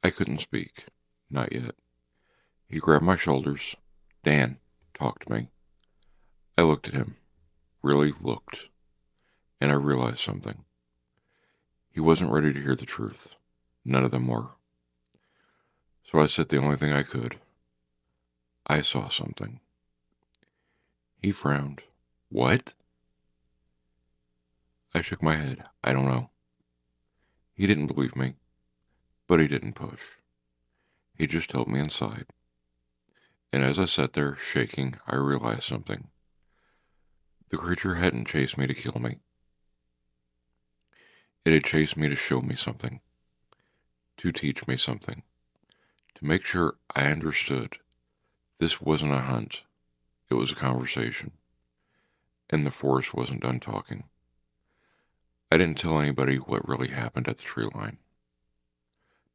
I couldn't speak. Not yet. He grabbed my shoulders. Dan, talk to me. I looked at him. Really looked. And I realized something. He wasn't ready to hear the truth. None of them were. So I said the only thing I could. I saw something. He frowned. What? I shook my head. I don't know. He didn't believe me, but he didn't push. He just helped me inside. And as I sat there, shaking, I realized something. The creature hadn't chased me to kill me. It had chased me to show me something, to teach me something, to make sure I understood. This wasn't a hunt. It was a conversation. And the forest wasn't done talking. I didn't tell anybody what really happened at the tree line.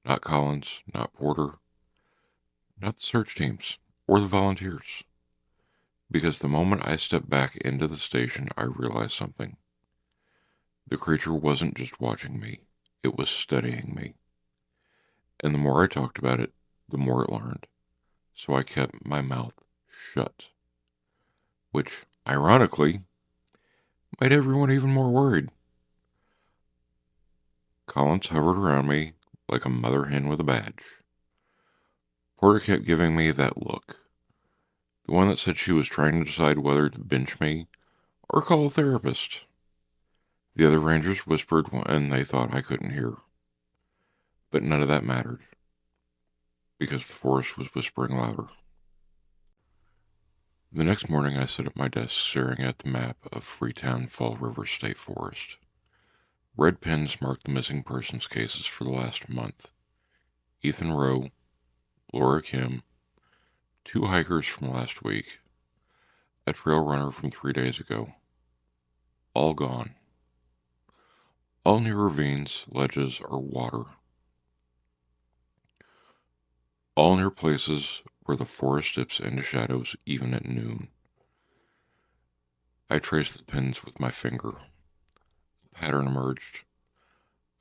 Not Collins, not Porter, not the search teams, or the volunteers. Because the moment I stepped back into the station, I realized something. The creature wasn't just watching me. It was studying me. And the more I talked about it, the more it learned. So I kept my mouth shut. Which, ironically, made everyone even more worried. Collins hovered around me like a mother hen with a badge. Porter kept giving me that look. The one that said she was trying to decide whether to bench me or call a therapist. The other rangers whispered and they thought I couldn't hear. But none of that mattered, because the forest was whispering louder. The next morning I sat at my desk staring at the map of Freetown Fall River State Forest. Red pens marked the missing persons cases for the last month. Ethan Rowe, Laura Kim, 2 hikers from last week, a trail runner from 3 days ago. All gone. All near ravines, ledges, or water. all near places where the forest dips into shadows even at noon. I traced the pins with my finger. A pattern emerged.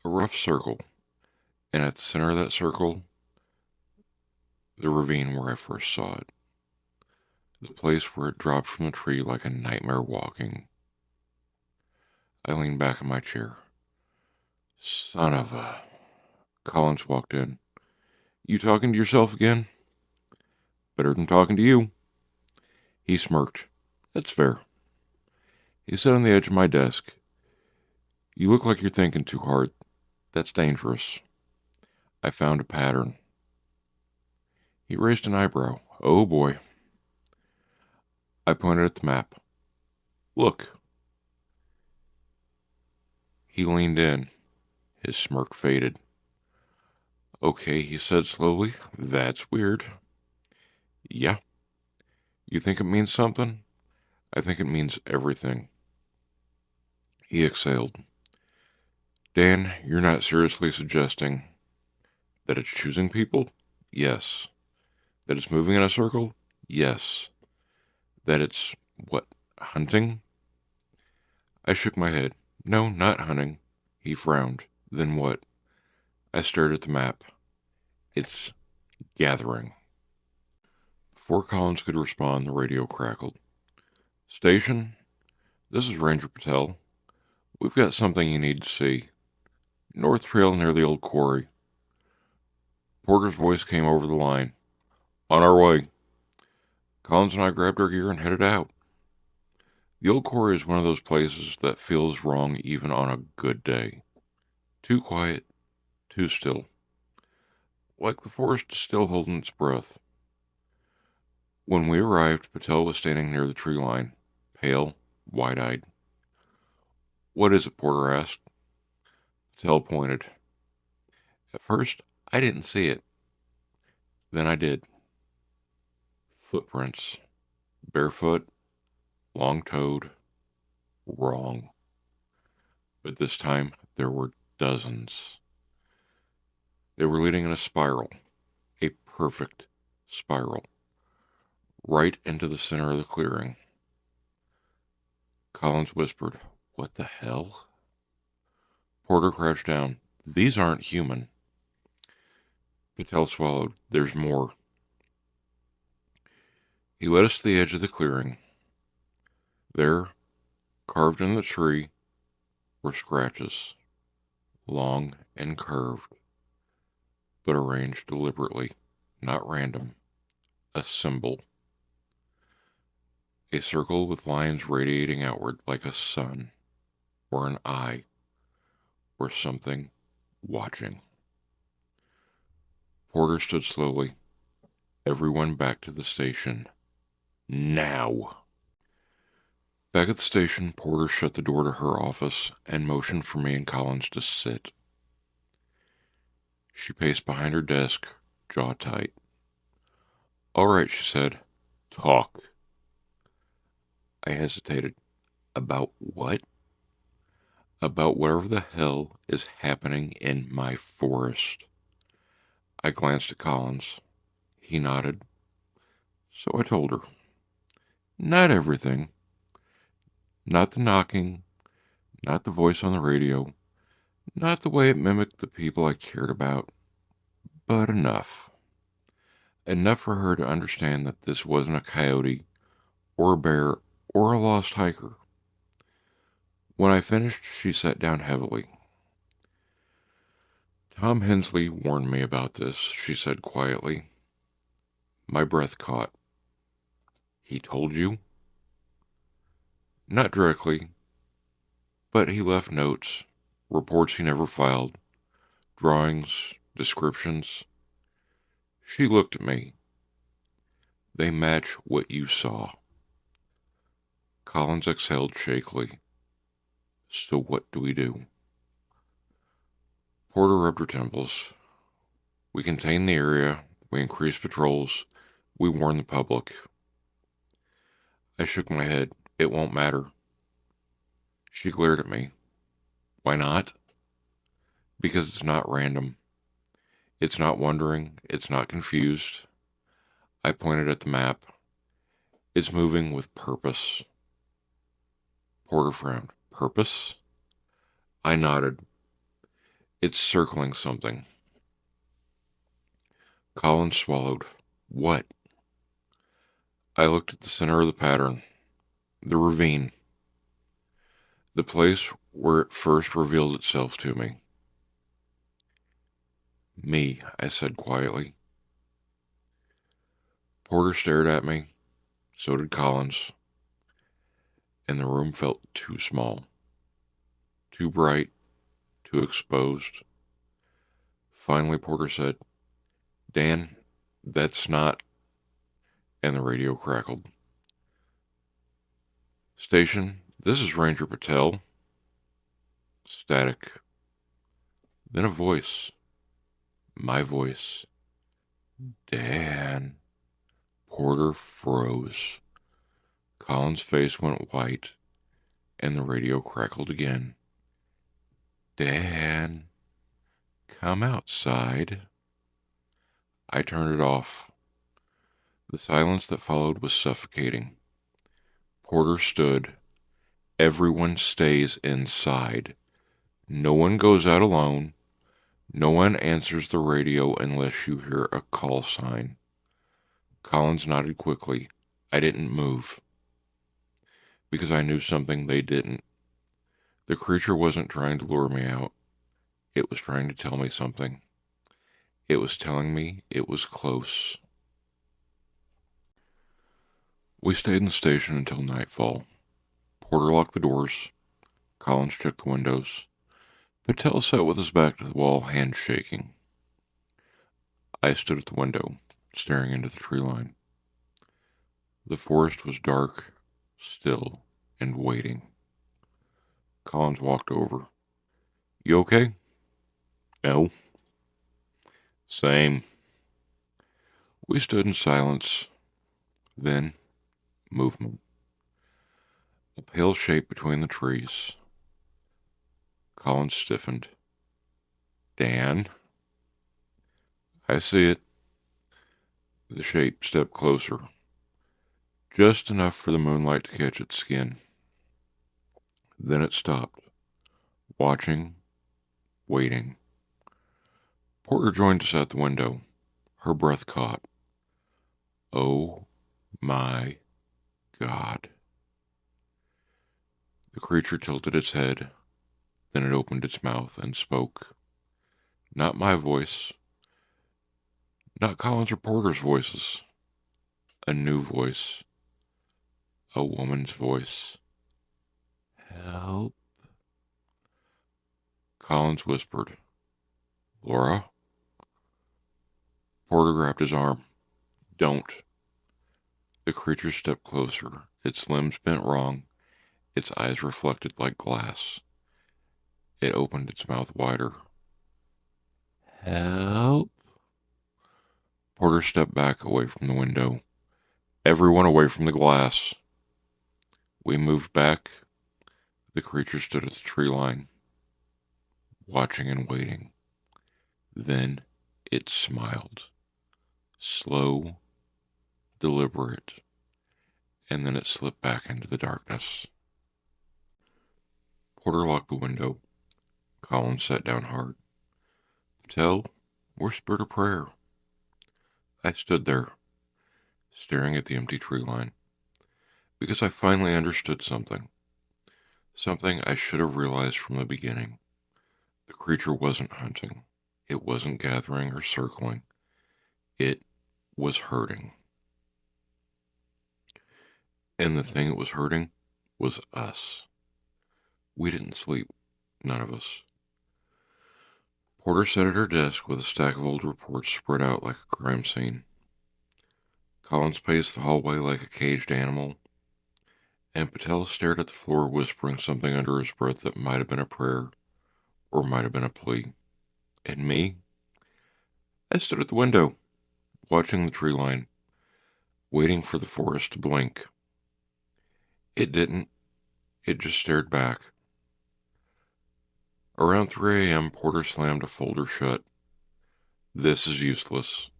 A rough circle, and at the center of that circle, the ravine where I first saw it. The place where it dropped from the tree like a nightmare walking. I leaned back in my chair. Son of a... Collins walked in. You talking to yourself again? Better than talking to you. He smirked. That's fair. He sat on the edge of my desk. You look like you're thinking too hard. That's dangerous. I found a pattern. He raised an eyebrow. Oh boy. I pointed at the map. Look. He leaned in. His smirk faded. Okay, he said slowly. That's weird. Yeah. You think it means something? I think it means everything. He exhaled. Dan, you're not seriously suggesting that it's choosing people? Yes. That it's moving in a circle? Yes. That it's, what, hunting? I shook my head. No, not hunting. He frowned. Then what? I stared at the map. It's gathering. Before Collins could respond, the radio crackled. Station? This is Ranger Patel. We've got something you need to see. North Trail near the old quarry. Porter's voice came over the line. On our way. Collins and I grabbed our gear and headed out. The old quarry is one of those places that feels wrong even on a good day. Too quiet, too still. Like the forest is still holding its breath. When we arrived, Patel was standing near the tree line, pale, wide-eyed. What is it? Porter asked. Patel pointed. At first, I didn't see it. Then I did. Footprints. Barefoot, long-toed, wrong. But this time, there were dozens. They were leading in a spiral, a perfect spiral, right into the center of the clearing. Collins whispered, What the hell? Porter crouched down. These aren't human. Patel swallowed. There's more. He led us to the edge of the clearing. There, carved in the tree, were scratches, long and curved, but arranged deliberately, not random. A symbol. A circle with lines radiating outward like a sun, or an eye, or something watching. Porter stood slowly. Everyone back to the station. Now! Back at the station, Porter shut the door to her office and motioned for me and Collins to sit. She paced behind her desk, jaw tight. All right, she said. Talk. I hesitated. About what? About whatever the hell is happening in my forest. I glanced at Collins. He nodded. So I told her. Not everything. Not the knocking, not the voice on the radio, not the way it mimicked the people I cared about, but enough. Enough for her to understand that this wasn't a coyote, or a bear, or a lost hiker. When I finished, she sat down heavily. Tom Hensley warned me about this, she said quietly. My breath caught. He told you? Not directly, but he left notes, reports he never filed, drawings, descriptions. She looked at me. They match what you saw. Collins exhaled shakily. So what do we do? Porter rubbed her temples. We contain the area, we increase patrols, we warn the public. I shook my head. It won't matter. She glared at me. Why not? Because it's not random. It's not wondering. It's not confused. I pointed at the map. It's moving with purpose. Porter frowned. Purpose? I nodded. It's circling something. Collins swallowed. What? I looked at the center of the pattern. The ravine. The place where it first revealed itself to me. Me, I said quietly. Porter stared at me. So did Collins. And the room felt too small. Too bright. Too exposed. Finally, Porter said, Dan, that's not... And the radio crackled. Station, this is Ranger Patel. Static. Then a voice. My voice. Dan. Porter froze. Colin's face went white, and the radio crackled again. Dan, come outside. I turned it off. The silence that followed was suffocating. Porter stood. Everyone stays inside. No one goes out alone. No one answers the radio unless you hear a call sign. Collins nodded quickly. I didn't move. Because I knew something they didn't. The creature wasn't trying to lure me out. It was trying to tell me something. It was telling me it was close. We stayed in the station until nightfall. Porter locked the doors. Collins checked the windows. Patel sat with his back to the wall, hands shaking. I stood at the window, staring into the tree line. The forest was dark, still, and waiting. Collins walked over. You okay? No. Same. We stood in silence. Then, movement. A pale shape between the trees. Collins stiffened. Dan? I see it. The shape stepped closer. Just enough for the moonlight to catch its skin. Then it stopped. Watching. Waiting. Porter joined us at the window. Her breath caught. Oh my God. The creature tilted its head. Then it opened its mouth and spoke. Not my voice. Not Collins or Porter's voices. A new voice. A woman's voice. Help. Collins whispered. Laura? Porter grabbed his arm. Don't. The creature stepped closer, its limbs bent wrong, its eyes reflected like glass. It opened its mouth wider. Help. Porter stepped back away from the window. Everyone away from the glass. We moved back. The creature stood at the tree line, watching and waiting. Then it smiled. Slow, deliberate, and then it slipped back into the darkness. Porter locked the window. Collins sat down hard. Patel, whispered a prayer. I stood there, staring at the empty tree line, because I finally understood something. Something I should have realized from the beginning. The creature wasn't hunting. It wasn't gathering or circling. It was hurting. And the thing it was hurting was us. We didn't sleep. None of us. Porter sat at her desk with a stack of old reports spread out like a crime scene. Collins paced the hallway like a caged animal, and Patel stared at the floor whispering something under his breath that might have been a prayer or might have been a plea. And me? I stood at the window, watching the tree line, waiting for the forest to blink. It didn't. It just stared back. Around 3 a.m., Porter slammed a folder shut. This is useless.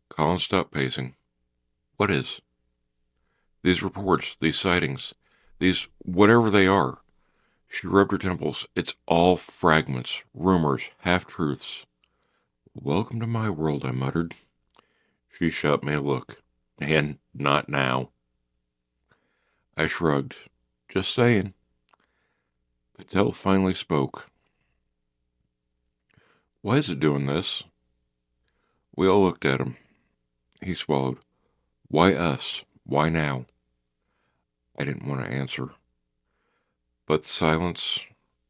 Colin stopped pacing. What is? These reports, these sightings, these whatever they are. She rubbed her temples. It's all fragments, rumors, half-truths. Welcome to my world, I muttered. She shot me a look. And not now. I shrugged. Just saying. Patel finally spoke. Why is it doing this? We all looked at him. He swallowed. Why us? Why now? I didn't want to answer. But the silence,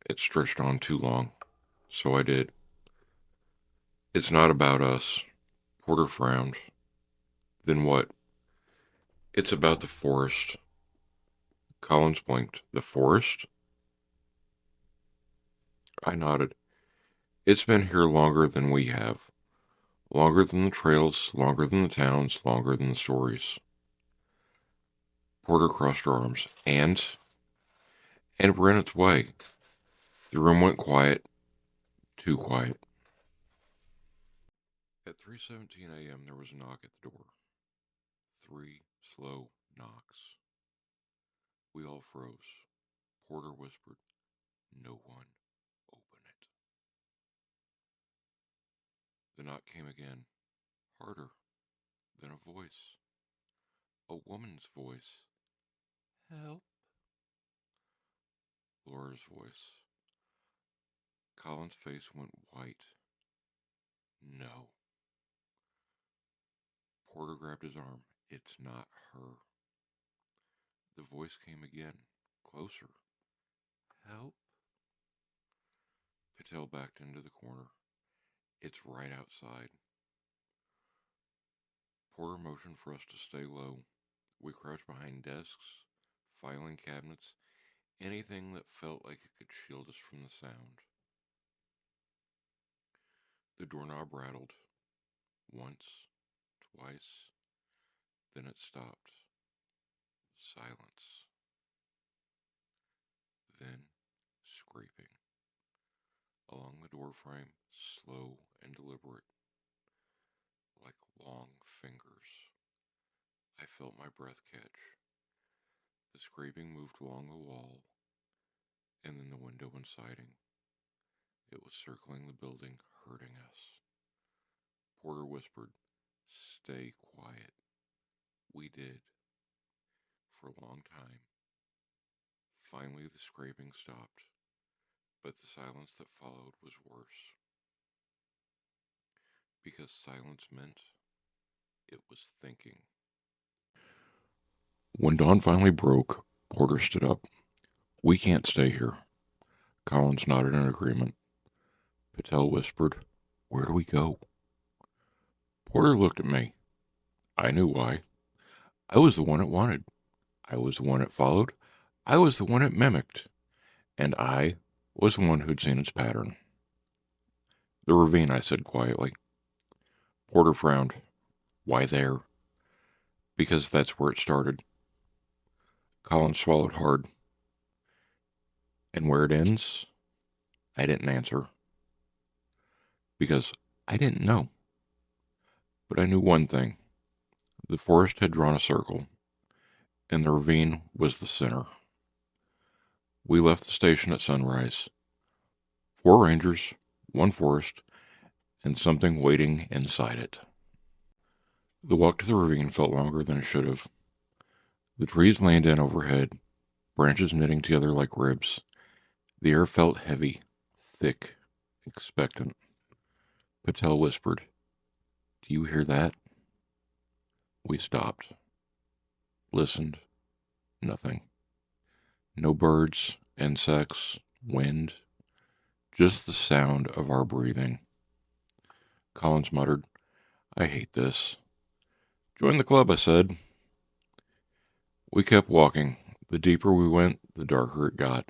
it stretched on too long. So I did. It's not about us. Porter frowned. Then what? It's about the forest. Collins blinked. The forest? I nodded. It's been here longer than we have. Longer than the trails, longer than the towns, longer than the stories. Porter crossed her arms. And we're in its way. The room went quiet. Too quiet. At 3:17 a.m. there was a knock at the door. 3 slow knocks. We all froze. Porter whispered, "No one. Open it." The knock came again, harder, then a voice. A woman's voice. "Help." Laura's voice. Colin's face went white. No. Porter grabbed his arm. It's not her. The voice came again, closer. "Help." Patel backed into the corner. It's right outside. Porter motioned for us to stay low. We crouched behind desks, filing cabinets, anything that felt like it could shield us from the sound. The doorknob rattled. Once, twice, then it stopped. Silence. Then scraping. Along the doorframe, slow and deliberate, like long fingers. I felt my breath catch. The scraping moved along the wall, and then the window and siding. It was circling the building, hurting us. Porter whispered, "Stay quiet." We did, for a long time. Finally, the scraping stopped, but the silence that followed was worse. Because silence meant it was thinking. When dawn finally broke, Porter stood up. "We can't stay here." Collins nodded in agreement. Patel whispered, "Where do we go?" Porter looked at me. I knew why. I was the one it wanted. I was the one it followed. I was the one it mimicked. And I was the one who'd seen its pattern. "The ravine," I said quietly. Porter frowned. "Why there?" "Because that's where it started." Collins swallowed hard. "And where it ends?" I didn't answer. Because I didn't know. But I knew one thing. The forest had drawn a circle, and the ravine was the center. We left the station at sunrise. 4 rangers, 1 forest, and something waiting inside it. The walk to the ravine felt longer than it should have. The trees leaned in overhead, branches knitting together like ribs. The air felt heavy, thick, expectant. Patel whispered, "Do you hear that?" We stopped. Listened. Nothing. No birds, insects, wind. Just the sound of our breathing. Collins muttered, "I hate this." "Join the club," I said. We kept walking. The deeper we went, the darker it got.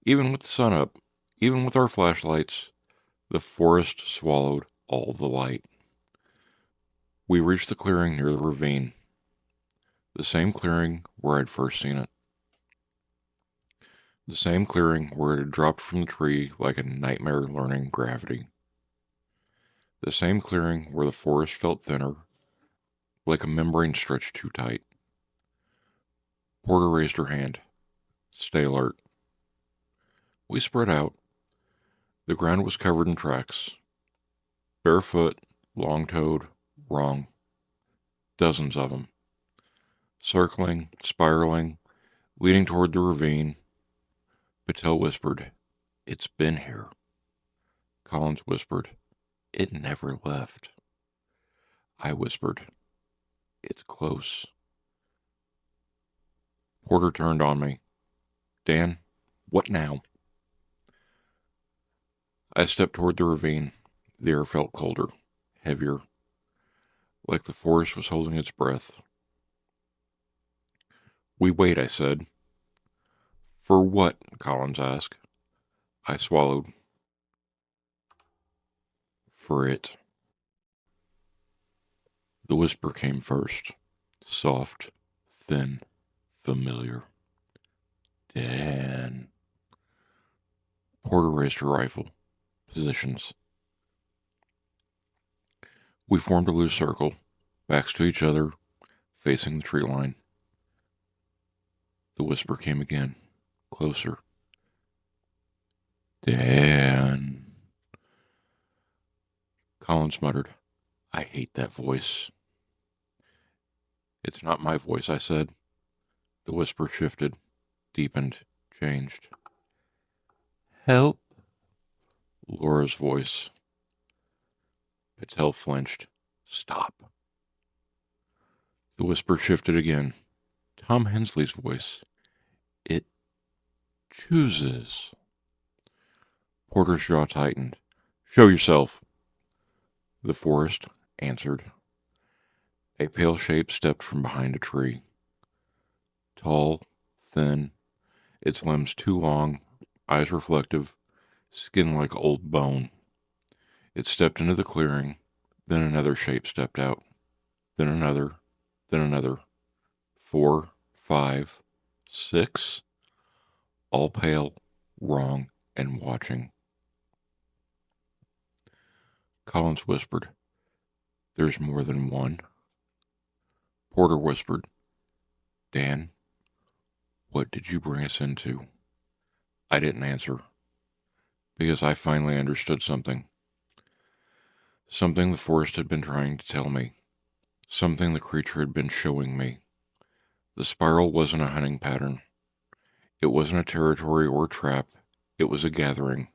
Even with the sun up, even with our flashlights, the forest swallowed all the light. We reached the clearing near the ravine. The same clearing where I'd first seen it. The same clearing where it had dropped from the tree like a nightmare learning gravity. The same clearing where the forest felt thinner, like a membrane stretched too tight. Porter raised her hand. Stay alert. We spread out. The ground was covered in tracks. Barefoot, long-toed, wrong. Dozens of them. Circling, spiraling, leading toward the ravine. Patel whispered, "It's been here." Collins whispered, "It never left." I whispered, "It's close." Porter turned on me. "Dan, what now?" I stepped toward the ravine. The air felt colder, heavier, like the forest was holding its breath. "We wait," I said. "For what?" Collins asked. I swallowed. "For it." The whisper came first. Soft, thin, familiar. "Dan." Porter raised her rifle. Positions. We formed a loose circle, backs to each other, facing the tree line. The whisper came again, closer. "Dan." Collins muttered, "I hate that voice." "It's not my voice," I said. The whisper shifted, deepened, changed. "Help." Laura's voice. Patel flinched. "Stop." The whisper shifted again. Tom Hensley's voice. "It chooses." Porter's jaw tightened. "Show yourself." The forest answered. A pale shape stepped from behind a tree. Tall, thin, its limbs too long, eyes reflective, skin like old bone. It stepped into the clearing, then another shape stepped out, then another, then another. 4, 5, 6, all pale, wrong, and watching. Collins whispered, "There's more than one." Porter whispered, "Dan, what did you bring us into?" I didn't answer, because I finally understood something. Something the forest had been trying to tell me. Something the creature had been showing me. The spiral wasn't a hunting pattern. It wasn't a territory or a trap. It was a gathering.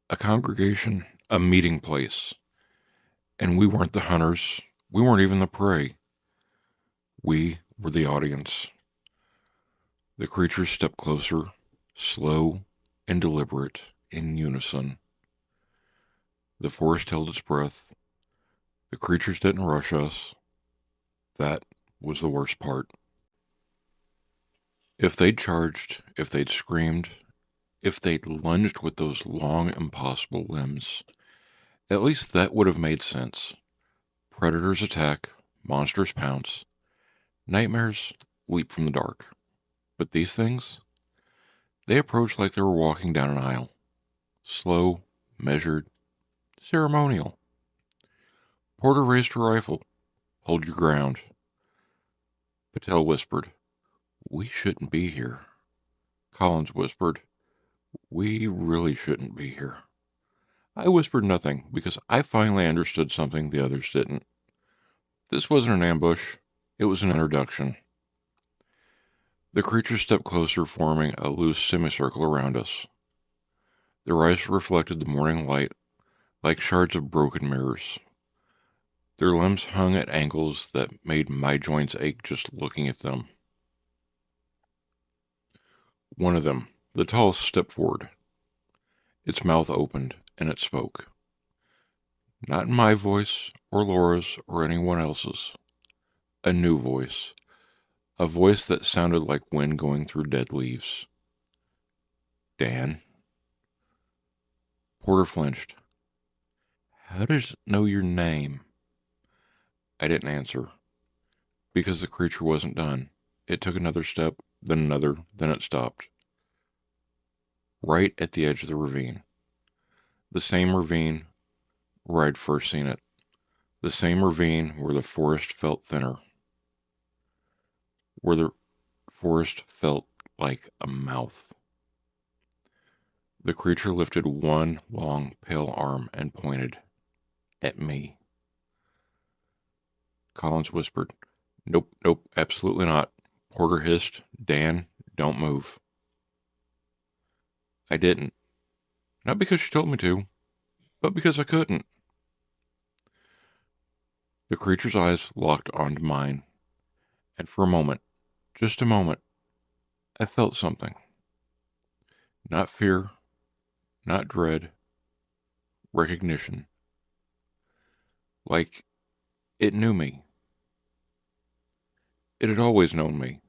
A congregation, a meeting place. And we weren't the hunters. We weren't even the prey. We were the audience. The creature stepped closer, slow and deliberate, in unison. The forest held its breath. The creatures didn't rush us. That was the worst part. If they'd charged, if they'd screamed, if they'd lunged with those long, impossible limbs, at least that would have made sense. Predators attack, monsters pounce, nightmares leap from the dark. But these things, they approached like they were walking down an aisle. Slow, measured, ceremonial. Porter raised her rifle. "Hold your ground." Patel whispered, "We shouldn't be here." Collins whispered, "We really shouldn't be here." I whispered nothing because I finally understood something the others didn't. This wasn't an ambush. It was an introduction. The creatures stepped closer, forming a loose semicircle around us. Their eyes reflected the morning light like shards of broken mirrors. Their limbs hung at angles that made my joints ache just looking at them. One of them, the tallest, stepped forward. Its mouth opened, and it spoke. Not in my voice, or Laura's, or anyone else's. A new voice. A voice that sounded like wind going through dead leaves. "Dan." Porter flinched. "How does it know your name?" I didn't answer. Because the creature wasn't done. It took another step, then another, then it stopped. Right at the edge of the ravine. The same ravine, where I'd first seen it. The same ravine where the forest felt thinner, where the forest felt like a mouth. The creature lifted one long, pale arm and pointed at me. Collins whispered, "Nope, nope, absolutely not." Porter hissed, "Dan, don't move." I didn't. Not because she told me to, but because I couldn't. The creature's eyes locked onto mine, and for a moment, just a moment, I felt something. Not fear, not dread, recognition. Like it knew me. It had always known me.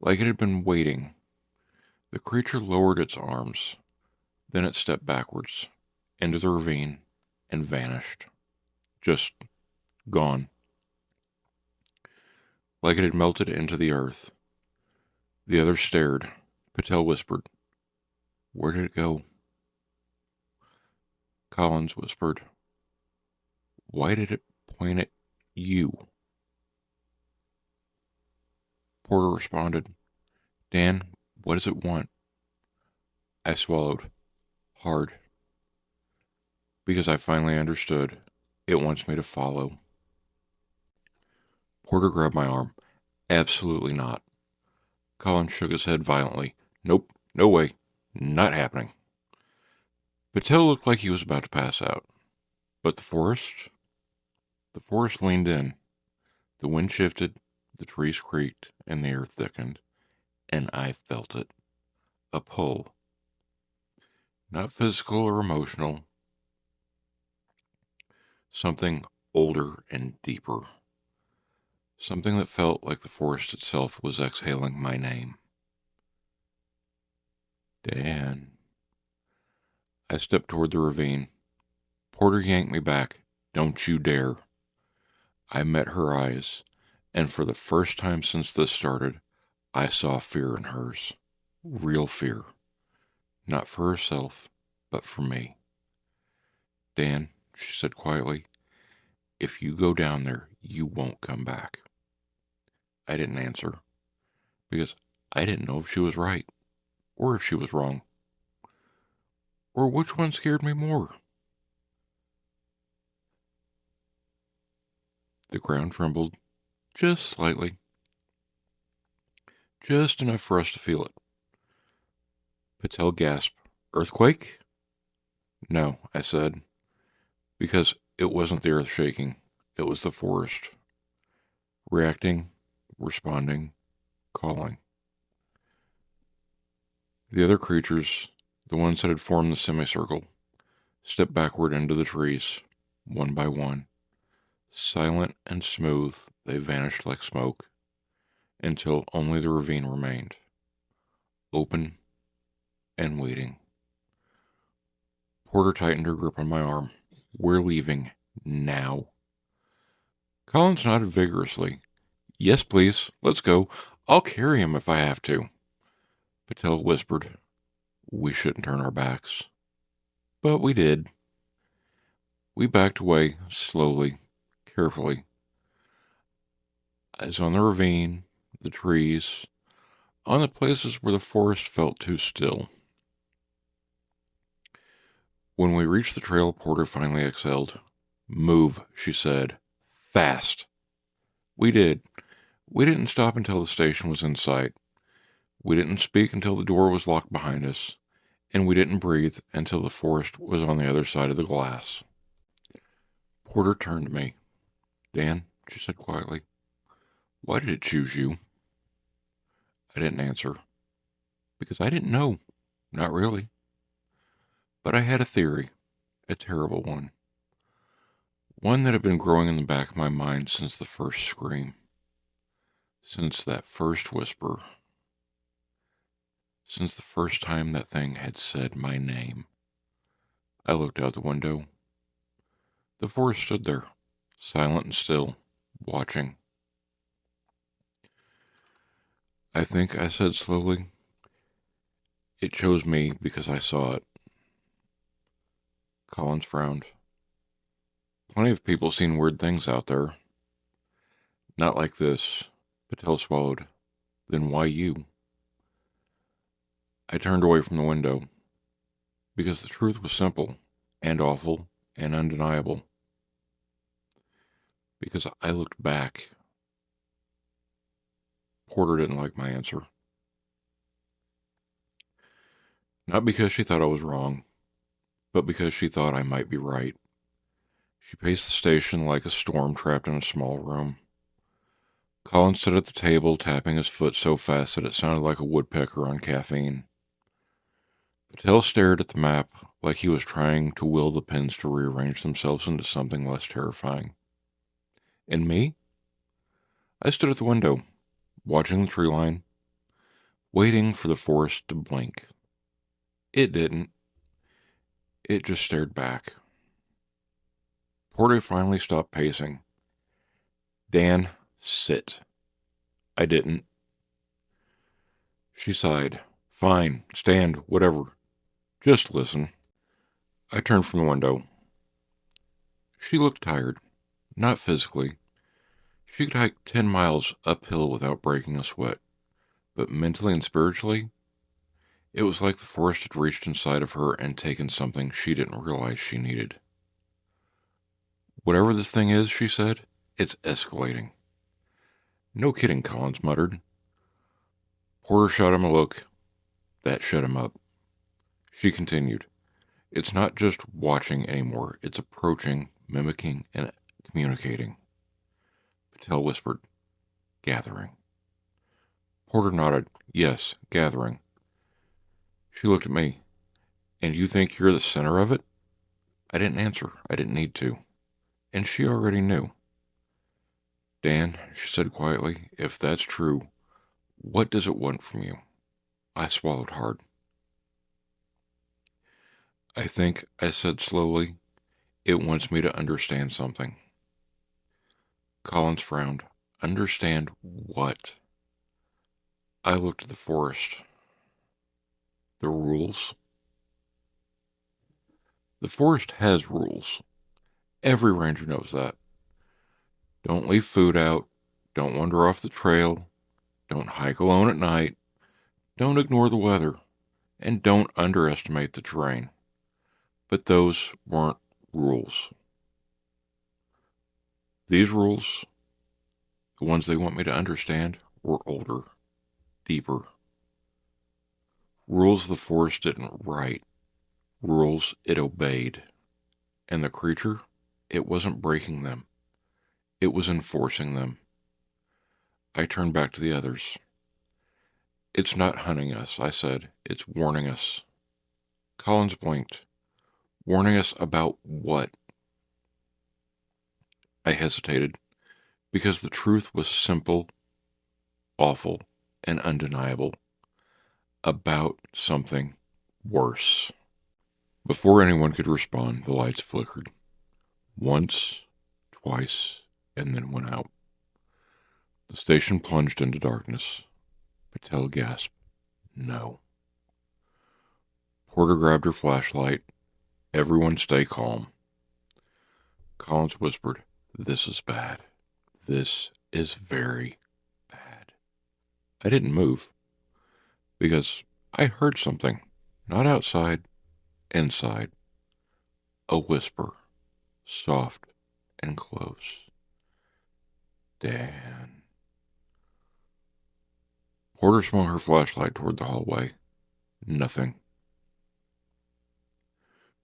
Like it had been waiting. The creature lowered its arms. Then it stepped backwards into the ravine and vanished. Just gone. Like it had melted into the earth. The others stared. Patel whispered, "Where did it go?" Collins whispered, "Why did it point at you?" Porter responded, "Dan, what does it want?" I swallowed, hard, because I finally understood. It wants me to follow. Porter grabbed my arm. "Absolutely not." Collins shook his head violently. "Nope, no way, not happening." Patel looked like he was about to pass out. But the forest? The forest leaned in. The wind shifted, the trees creaked, and the air thickened. And I felt it. A pull. Not physical or emotional. Something older and deeper. Something that felt like the forest itself was exhaling my name. Dan. I stepped toward the ravine. Porter yanked me back. "Don't you dare." I met her eyes, and for the first time since this started, I saw fear in hers. Real fear. Not for herself, but for me. "Dan," she said quietly, "if you go down there, you won't come back." I didn't answer, because I didn't know if she was right, or if she was wrong, or which one scared me more. The ground trembled, just slightly, just enough for us to feel it. Patel gasped, "Earthquake?" "No," I said, because it wasn't the earth shaking, it was the forest. Reacting, responding, calling. The other creatures, the ones that had formed the semicircle, stepped backward into the trees, one by one. Silent and smooth, they vanished like smoke, until only the ravine remained, open and waiting. Porter tightened her grip on my arm. "We're leaving now." Collins nodded vigorously. "Yes, please. Let's go. I'll carry him if I have to." Patel whispered, "We shouldn't turn our backs." But we did. We backed away, slowly, carefully. Eyes on the ravine, the trees, on the places where the forest felt too still. When we reached the trail, Porter finally exhaled. "Move," she said. "Fast." We did. We didn't stop until the station was in sight. We didn't speak until the door was locked behind us. And we didn't breathe until the forest was on the other side of the glass. Porter turned to me. "Dan," she said quietly, "why did it choose you?" I didn't answer. Because I didn't know. Not really. But I had a theory. A terrible one. One that had been growing in the back of my mind since the first scream. Since that first whisper. Since the first time that thing had said my name. I looked out the window. The forest stood there, silent and still, watching. "I think," I said slowly, "it chose me because I saw it." Collins frowned. Plenty of people seen weird things out there. Not like this. Patel swallowed. Then why you? I turned away from the window. Because the truth was simple, and awful, and undeniable. Because I looked back. Porter didn't like my answer. Not because she thought I was wrong, but because she thought I might be right. She paced the station like a storm trapped in a small room. Colin stood at the table, tapping his foot so fast that it sounded like a woodpecker on caffeine. Patel stared at the map like he was trying to will the pins to rearrange themselves into something less terrifying. And me? I stood at the window, watching the tree line, waiting for the forest to blink. It didn't. It just stared back. Porter finally stopped pacing. Dan, sit. I didn't. She sighed. Fine, stand, whatever. Just listen. I turned from the window. She looked tired. Not physically. She could hike 10 miles uphill without breaking a sweat. But mentally and spiritually, it was like the forest had reached inside of her and taken something she didn't realize she needed. Whatever this thing is, she said, it's escalating. No kidding, Collins muttered. Porter shot him a look. That shut him up. She continued. It's not just watching anymore. It's approaching, mimicking, and communicating. Patel whispered, gathering. Porter nodded. Yes, gathering. She looked at me. And you think you're the center of it? I didn't answer. I didn't need to. And she already knew. Dan, she said quietly, if that's true, what does it want from you? I swallowed hard. I think, I said slowly, it wants me to understand something. Collins frowned. Understand what? I looked at the forest. The rules? The forest has rules. Every ranger knows that. Don't leave food out. Don't wander off the trail. Don't hike alone at night. Don't ignore the weather. And don't underestimate the terrain. But those weren't rules. These rules, the ones they want me to understand, were older, deeper. Rules the forest didn't write. Rules it obeyed. And the creature, it wasn't breaking them. It was enforcing them. I turned back to the others. It's not hunting us, I said. It's warning us. Collins blinked. Warning us about what? I hesitated, because the truth was simple, awful, and undeniable. About something worse. Before anyone could respond, the lights flickered. Once, twice, and then went out. The station plunged into darkness. Patel gasped. No. Porter grabbed her flashlight. Everyone stay calm. Collins whispered, this is bad. This is very bad. I didn't move. Because I heard something. Not outside. Inside. A whisper. Soft and close. Dan. Porter swung her flashlight toward the hallway. Nothing.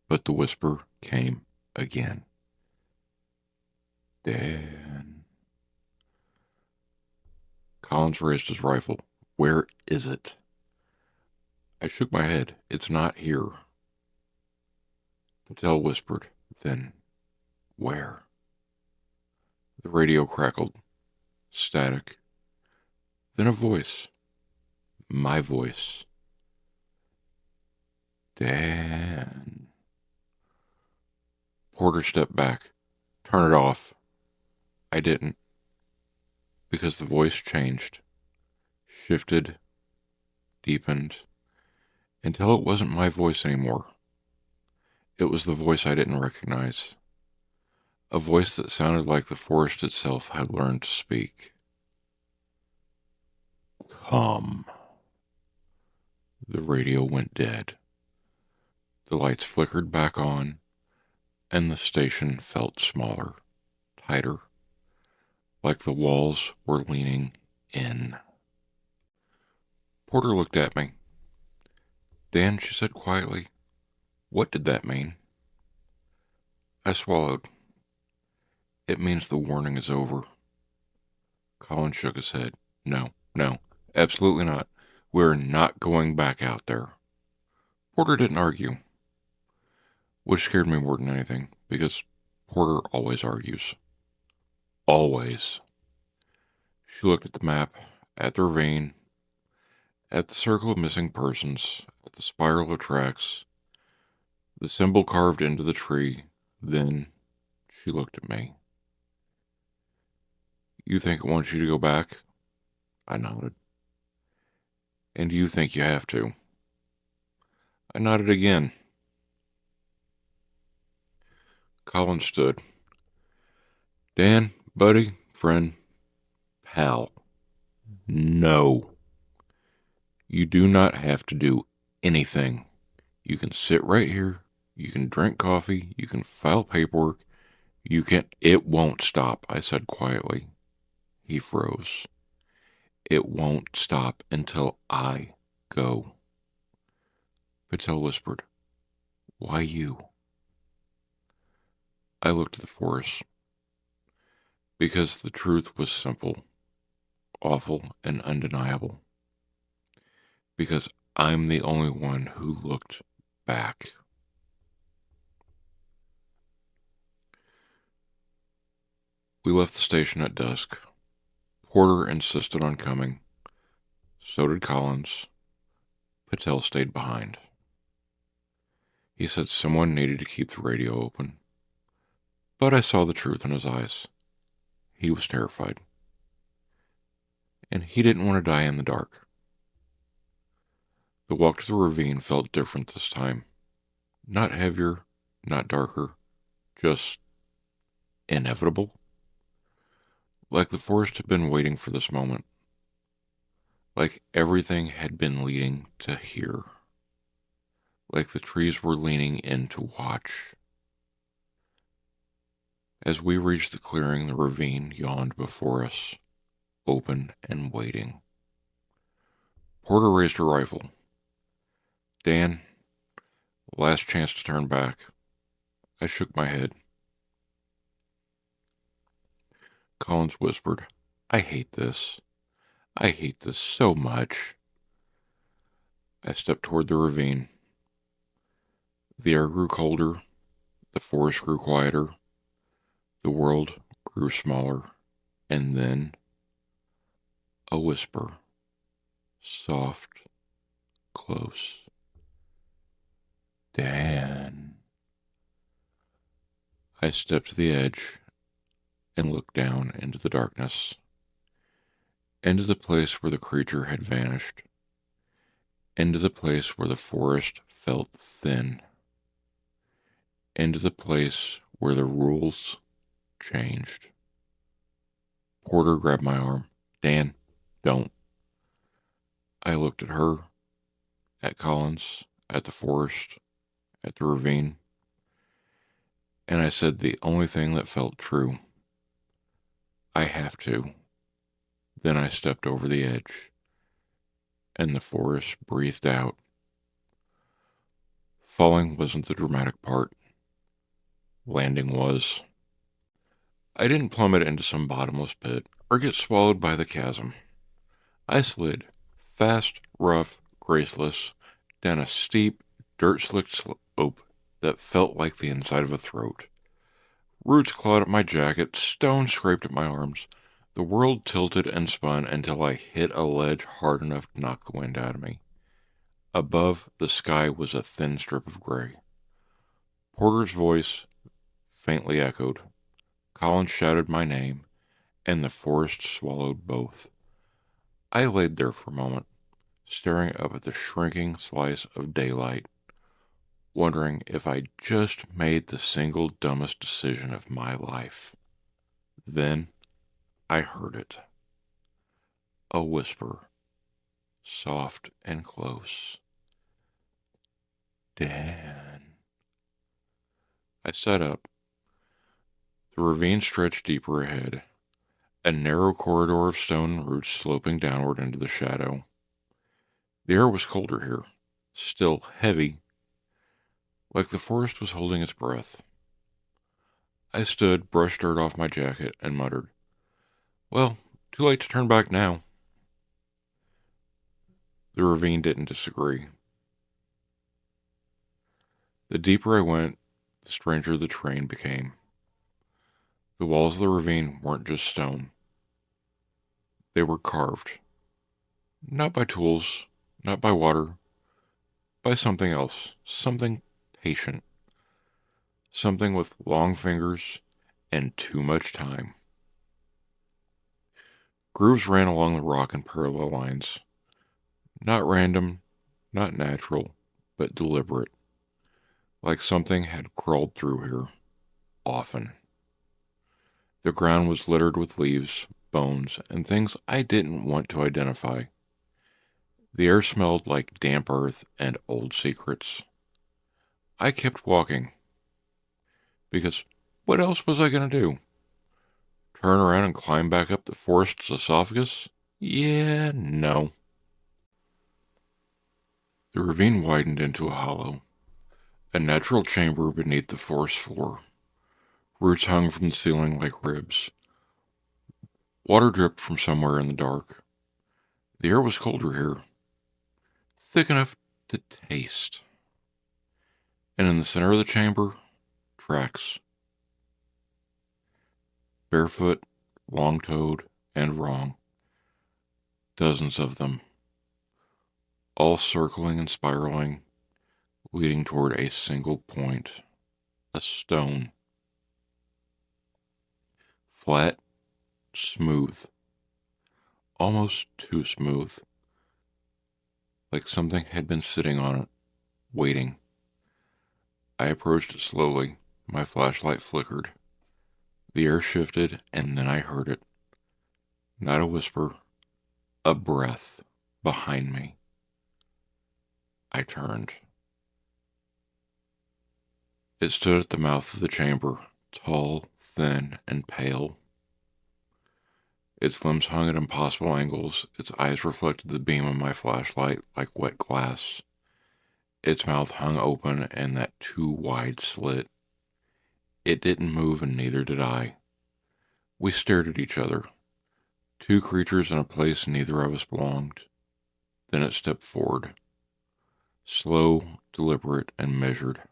But the whisper came again. Dan. Collins raised his rifle. Where is it? I shook my head. It's not here. Patel whispered. Then, where? The radio crackled. Static. Then a voice. My voice. Dan. Porter stepped back. Turn it off. I didn't. Because the voice changed. Shifted. Deepened. Until it wasn't my voice anymore. It was the voice I didn't recognize. a voice that sounded like the forest itself had learned to speak. Come. The radio went dead. The lights flickered back on, and the station felt smaller, tighter, like the walls were leaning in. Porter looked at me. Dan, she said quietly, what did that mean? I swallowed. It means the warning is over. Colin shook his head. No, absolutely not. We're not going back out there. Porter didn't argue, which scared me more than anything, because Porter always argues. Always. She looked at the map, at the ravine, at the circle of missing persons, at the spiral of tracks, the symbol carved into the tree. Then she looked at me. You think it wants you to go back? I nodded. And you think you have to? I nodded again. Colin stood. Dan, buddy, friend, pal. No. You do not have to do anything. You can sit right here. You can drink coffee. You can file paperwork. It won't stop, I said quietly. He froze. It won't stop until I go. Patel whispered, why you? I looked at the forest. Because the truth was simple, awful, and undeniable. Because I'm the only one who looked back. We left the station at dusk. Porter insisted on coming. So did Collins. Patel stayed behind. He said someone needed to keep the radio open. But I saw the truth in his eyes. He was terrified. And he didn't want to die in the dark. The walk to the ravine felt different this time. Not heavier, not darker, just inevitable. Like the forest had been waiting for this moment. Like everything had been leading to here. Like the trees were leaning in to watch. As we reached the clearing, the ravine yawned before us, open and waiting. Porter raised her rifle. Dan, last chance to turn back. I shook my head. Collins whispered, I hate this. I hate this so much. I stepped toward the ravine. The air grew colder. The forest grew quieter. The world grew smaller. And then a whisper. Soft, close. Dan. I stepped to the edge and looked down into the darkness. Into the place where the creature had vanished. Into the place where the forest felt thin. Into the place where the rules changed. Porter grabbed my arm. Dan, don't. I looked at her, at Collins, at the forest, at the ravine, and I said the only thing that felt true. I have to. Then I stepped over the edge, and the forest breathed out. Falling wasn't the dramatic part. Landing was. I didn't plummet into some bottomless pit or get swallowed by the chasm. I slid, fast, rough, graceless, down a steep, dirt-slicked slope that felt like the inside of a throat. Roots clawed at my jacket, stones scraped at my arms. The world tilted and spun until I hit a ledge hard enough to knock the wind out of me. Above, the sky was a thin strip of gray. Porter's voice faintly echoed. Collins shouted my name, and the forest swallowed both. I laid there for a moment, staring up at the shrinking slice of daylight. wondering if I just made the single dumbest decision of my life. Then I heard it. A whisper, soft and close. Dan. I sat up. The ravine stretched deeper ahead, a narrow corridor of stone roots sloping downward into the shadow. The air was colder here, still heavy, like the forest was holding its breath. I stood, brushed dirt off my jacket, and muttered, "Well, too late to turn back now." The ravine didn't disagree. The deeper I went, the stranger the terrain became. The walls of the ravine weren't just stone. They were carved. Not by tools, not by water, by something else. Something patient. Something with long fingers and too much time. Grooves ran along the rock in parallel lines. Not random, not natural, but deliberate. Like something had crawled through here. Often. The ground was littered with leaves, bones, and things I didn't want to identify. The air smelled like damp earth and old secrets. I kept walking. Because what else was I going to do? Turn around and climb back up the forest's esophagus? Yeah, no. The ravine widened into a hollow, a natural chamber beneath the forest floor. Roots hung from the ceiling like ribs. Water dripped from somewhere in the dark. The air was colder here, thick enough to taste. And in the center of the chamber, tracks. Barefoot, long-toed, and wrong. Dozens of them, all circling and spiraling, leading toward a single point. A stone. Flat, smooth. Almost too smooth. Like something had been sitting on it, waiting. I approached it slowly. My flashlight flickered. The air shifted, and then I heard it. Not a whisper, a breath behind me. I turned. It stood at the mouth of the chamber, tall, thin, and pale. Its limbs hung at impossible angles. Its eyes reflected the beam of my flashlight like wet glass. Its mouth hung open in that too wide slit. It didn't move, and neither did I. We stared at each other. Two creatures in a place neither of us belonged. Then it stepped forward. Slow, deliberate, and measured.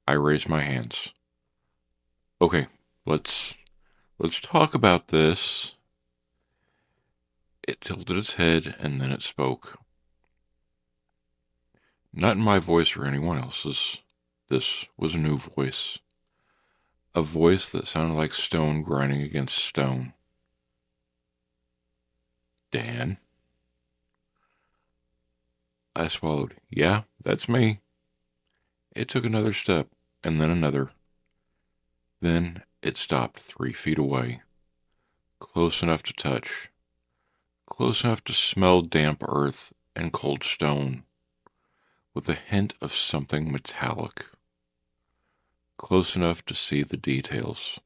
I raised my hands. "Okay, let's talk about this." It tilted its head, and then it spoke. Not in my voice or anyone else's. This was a new voice. A voice that sounded like stone grinding against stone. "Dan?" I swallowed. "Yeah, that's me." It took another step, and then another. Then it stopped 3 feet away, close enough to touch, close enough to smell damp earth and cold stone, with a hint of something metallic, close enough to see the details.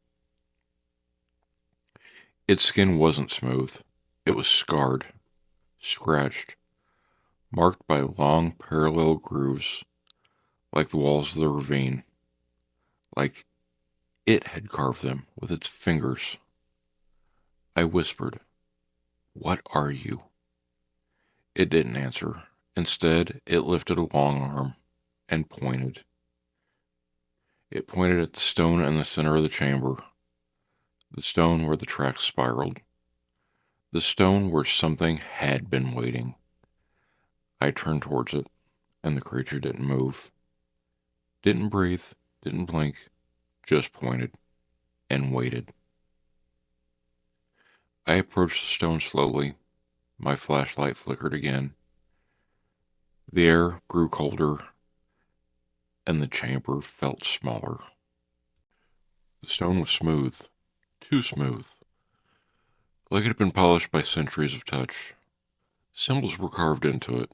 Its skin wasn't smooth. It was scarred, scratched, marked by long parallel grooves, like the walls of the ravine, like it had carved them with its fingers. I whispered, "What are you?" It didn't answer. Instead, it lifted a long arm and pointed. It pointed at the stone in the center of the chamber, the stone where the tracks spiraled, the stone where something had been waiting. I turned towards it, and the creature didn't move, didn't breathe, didn't blink, just pointed and waited. I approached the stone slowly. My flashlight flickered again. The air grew colder. and the chamber felt smaller. The stone was smooth, too smooth, like it had been polished by centuries of touch. Symbols were carved into it,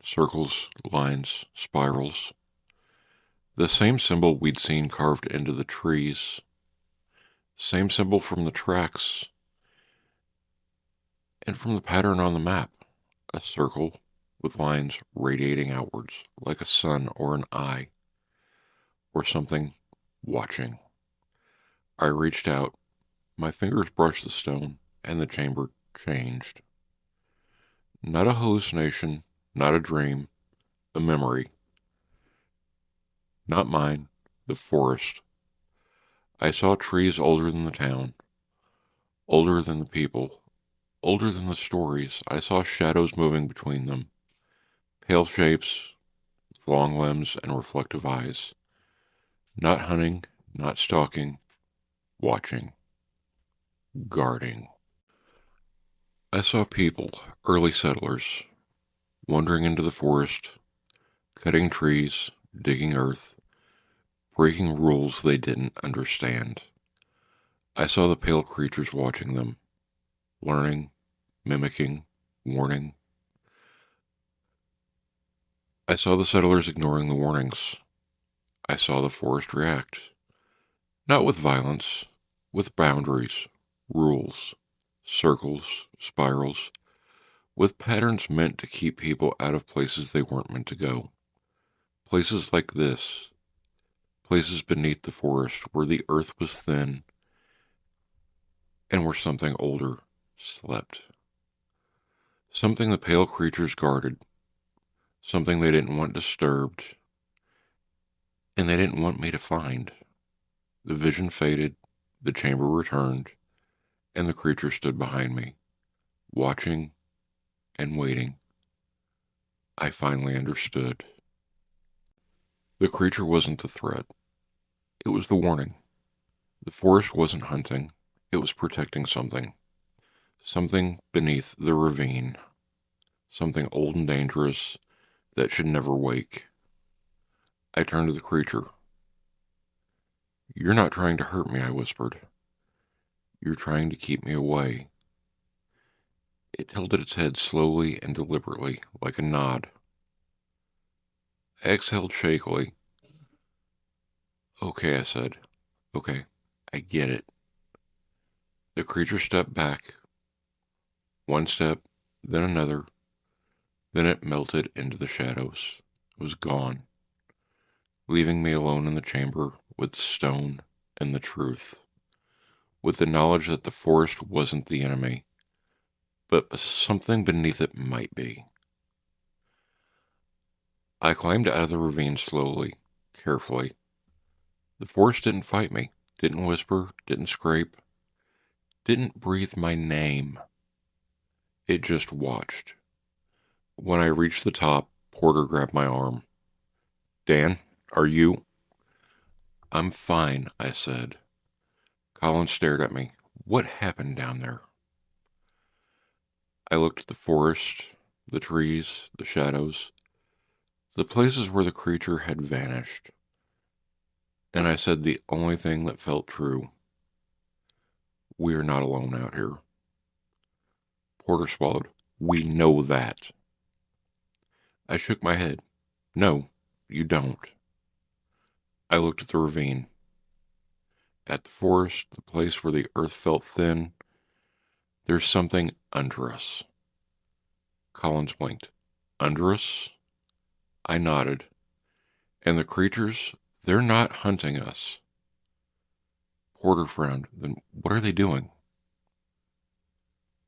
circles, lines, spirals. The same symbol we'd seen carved into the trees, same symbol from the tracks, and from the pattern on the map. A circle with lines radiating outwards, like a sun or an eye, or something watching. I reached out, my fingers brushed the stone, and the chamber changed. Not a hallucination, not a dream, a memory. Not mine, the forest. I saw trees older than the town, older than the people, older than the stories. I saw shadows moving between them, pale shapes with long limbs and reflective eyes. Not hunting, not stalking, watching, guarding. I saw people, early settlers, wandering into the forest, cutting trees, digging earth, breaking rules they didn't understand. I saw the pale creatures watching them, learning, mimicking, warning. I saw the settlers ignoring the warnings. I saw the forest react, not with violence, with boundaries, rules, circles, spirals, with patterns meant to keep people out of places they weren't meant to go. Places like this, places beneath the forest where the earth was thin and where something older slept. Something the pale creatures guarded, something they didn't want disturbed, and they didn't want me to find. The vision faded, the chamber returned, and the creature stood behind me, watching and waiting. I finally understood. The creature wasn't the threat. It was the warning. The forest wasn't hunting. It was protecting something. Something beneath the ravine. Something old and dangerous that should never wake. I turned to the creature. "You're not trying to hurt me," I whispered. "You're trying to keep me away." It tilted its head slowly and deliberately, like a nod. I exhaled shakily. "Okay," I said. "Okay, I get it." The creature stepped back. One step, then another. Then it melted into the shadows. It was gone, leaving me alone in the chamber with the stone and the truth, with the knowledge that the forest wasn't the enemy, but something beneath it might be. I climbed out of the ravine slowly, carefully. The forest didn't fight me, didn't whisper, didn't scrape, didn't breathe my name. It just watched. When I reached the top, Porter grabbed my arm. "Dan, are you—" "I'm fine," I said. Colin stared at me. "What happened down there?" I looked at the forest, the trees, the shadows, the places where the creature had vanished. And I said the only thing that felt true. "We are not alone out here." Porter swallowed. "We know that." I shook my head. "No, you don't." I looked at the ravine, at the forest, the place where the earth felt thin. "There's something under us." Collins blinked. "Under us?" I nodded. "And the creatures, they're not hunting us." Porter frowned. "Then what are they doing?"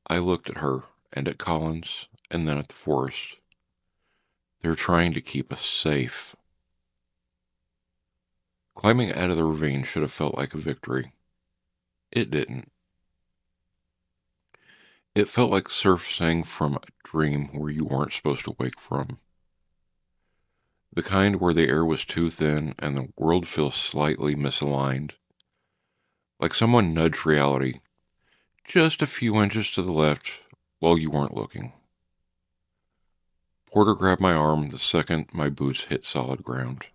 I looked at her, and at Collins, and then at the forest. "They're trying to keep us safe." Climbing out of the ravine should have felt like a victory. It didn't. It felt like surfacing from a dream where you weren't supposed to wake from. The kind where the air was too thin and the world feels slightly misaligned. Like someone nudged reality just a few inches to the left while you weren't looking. Porter grabbed my arm the second my boots hit solid ground.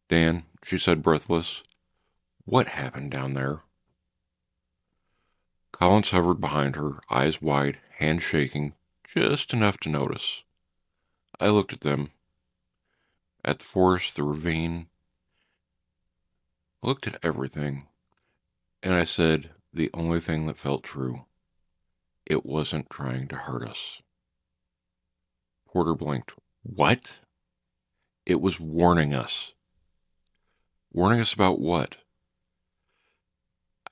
Dan, she said, breathless, what happened down there? Collins hovered behind her, eyes wide, hands shaking, just enough to notice. I looked at them, at the forest, the ravine, looked at everything, and I said the only thing that felt true. It wasn't trying to hurt us. Porter blinked. What? It was warning us. Warning us about what?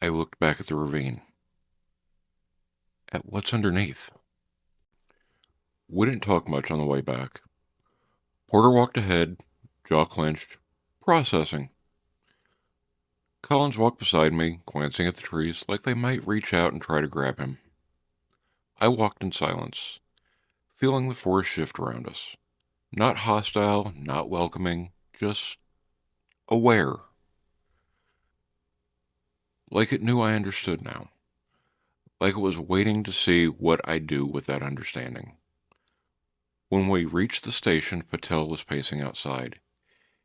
I looked back at the ravine. At what's underneath. We didn't talk much on the way back. Porter walked ahead, jaw clenched, processing. Collins walked beside me, glancing at the trees like they might reach out and try to grab him. I walked in silence, feeling the forest shift around us. Not hostile, not welcoming, just aware. Like it knew I understood now. Like it was waiting to see what I'd do with that understanding. When we reached the station, Patel was pacing outside.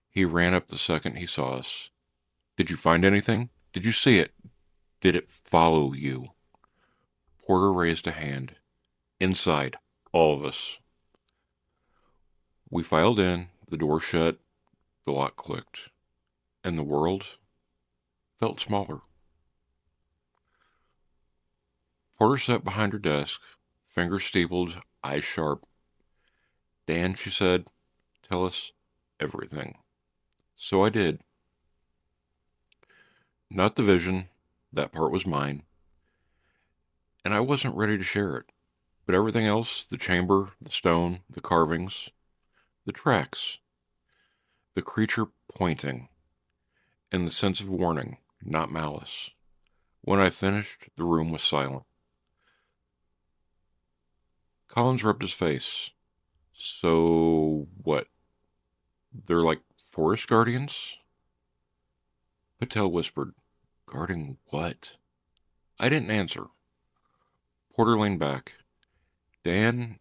He ran up the second he saw us. Did you find anything? Did you see it? Did it follow you? Porter raised a hand. Inside. All of us. We filed in, the door shut, the lock clicked, and the world felt smaller. Porter sat behind her desk, fingers steepled, eyes sharp. Dan, she said, tell us everything. So I did. Not the vision, that part was mine, and I wasn't ready to share it. But everything else, the chamber, the stone, the carvings, the tracks, the creature pointing, and the sense of warning, not malice. When I finished, the room was silent. Collins rubbed his face. So, what? They're like forest guardians? Patel whispered. Guarding what? I didn't answer. Porter leaned back. Dan,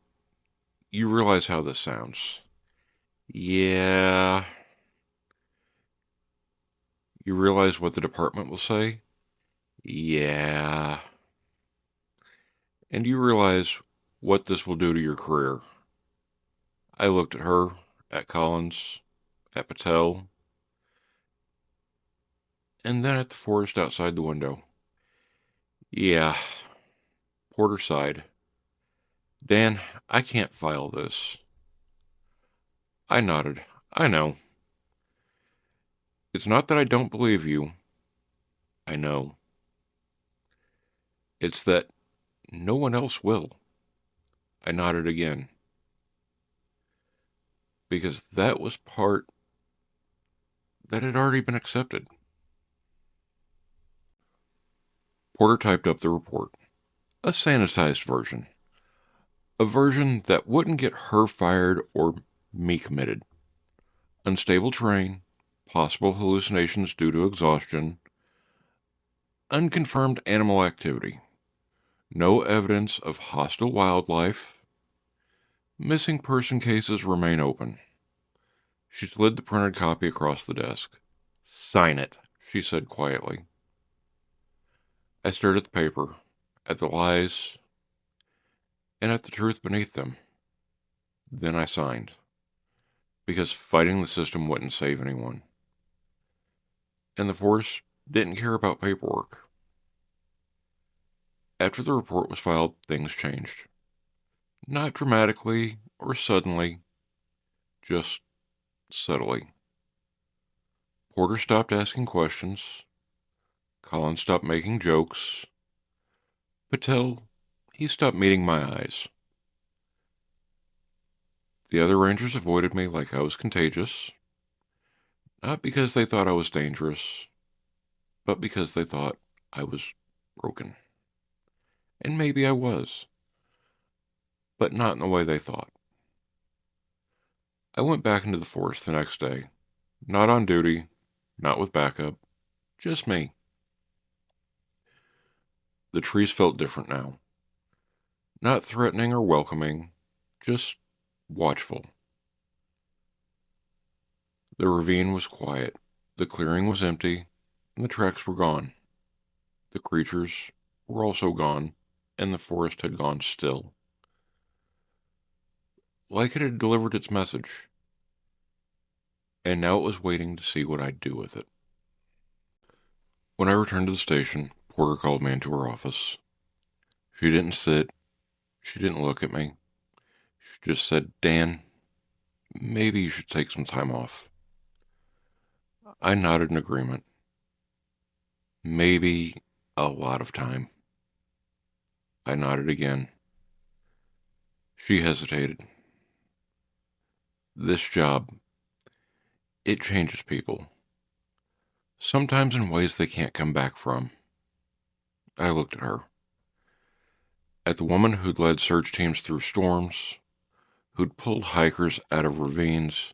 you realize how this sounds. Yeah. You realize what the department will say? Yeah. And you realize what this will do to your career. I looked at her, at Collins, at Patel, and then at the forest outside the window. Yeah. Porter sighed. Dan, I can't file this. I nodded. I know. It's not that I don't believe you. I know. It's that no one else will. I nodded again. Because that was part that had already been accepted. Porter typed up the report. A sanitized version. A version that wouldn't get her fired or me committed. Unstable terrain, possible hallucinations due to exhaustion, unconfirmed animal activity, no evidence of hostile wildlife, missing person cases remain open. She slid the printed copy across the desk. Sign it, she said quietly. I stared at the paper, at the lies, and at the truth beneath them. Then I signed, because fighting the system wouldn't save anyone. And the force didn't care about paperwork. After the report was filed, things changed. Not dramatically or suddenly, just subtly. Porter stopped asking questions. Collins stopped making jokes. Patel, he stopped meeting my eyes. The other rangers avoided me like I was contagious. Not because they thought I was dangerous, but because they thought I was broken. And maybe I was, but not in the way they thought. I went back into the forest the next day. Not on duty, not with backup, just me. The trees felt different now. Not threatening or welcoming, just watchful. The ravine was quiet, the clearing was empty, and the tracks were gone. The creatures were also gone, and the forest had gone still. Like it had delivered its message, and now it was waiting to see what I'd do with it. When I returned to the station, Porter called me into her office. She didn't sit, she didn't look at me. She just said, "Dan, maybe you should take some time off." I nodded in agreement. Maybe a lot of time. I nodded again. She hesitated. This job, it changes people. Sometimes in ways they can't come back from. I looked at her. At the woman who'd led search teams through storms, who'd pulled hikers out of ravines,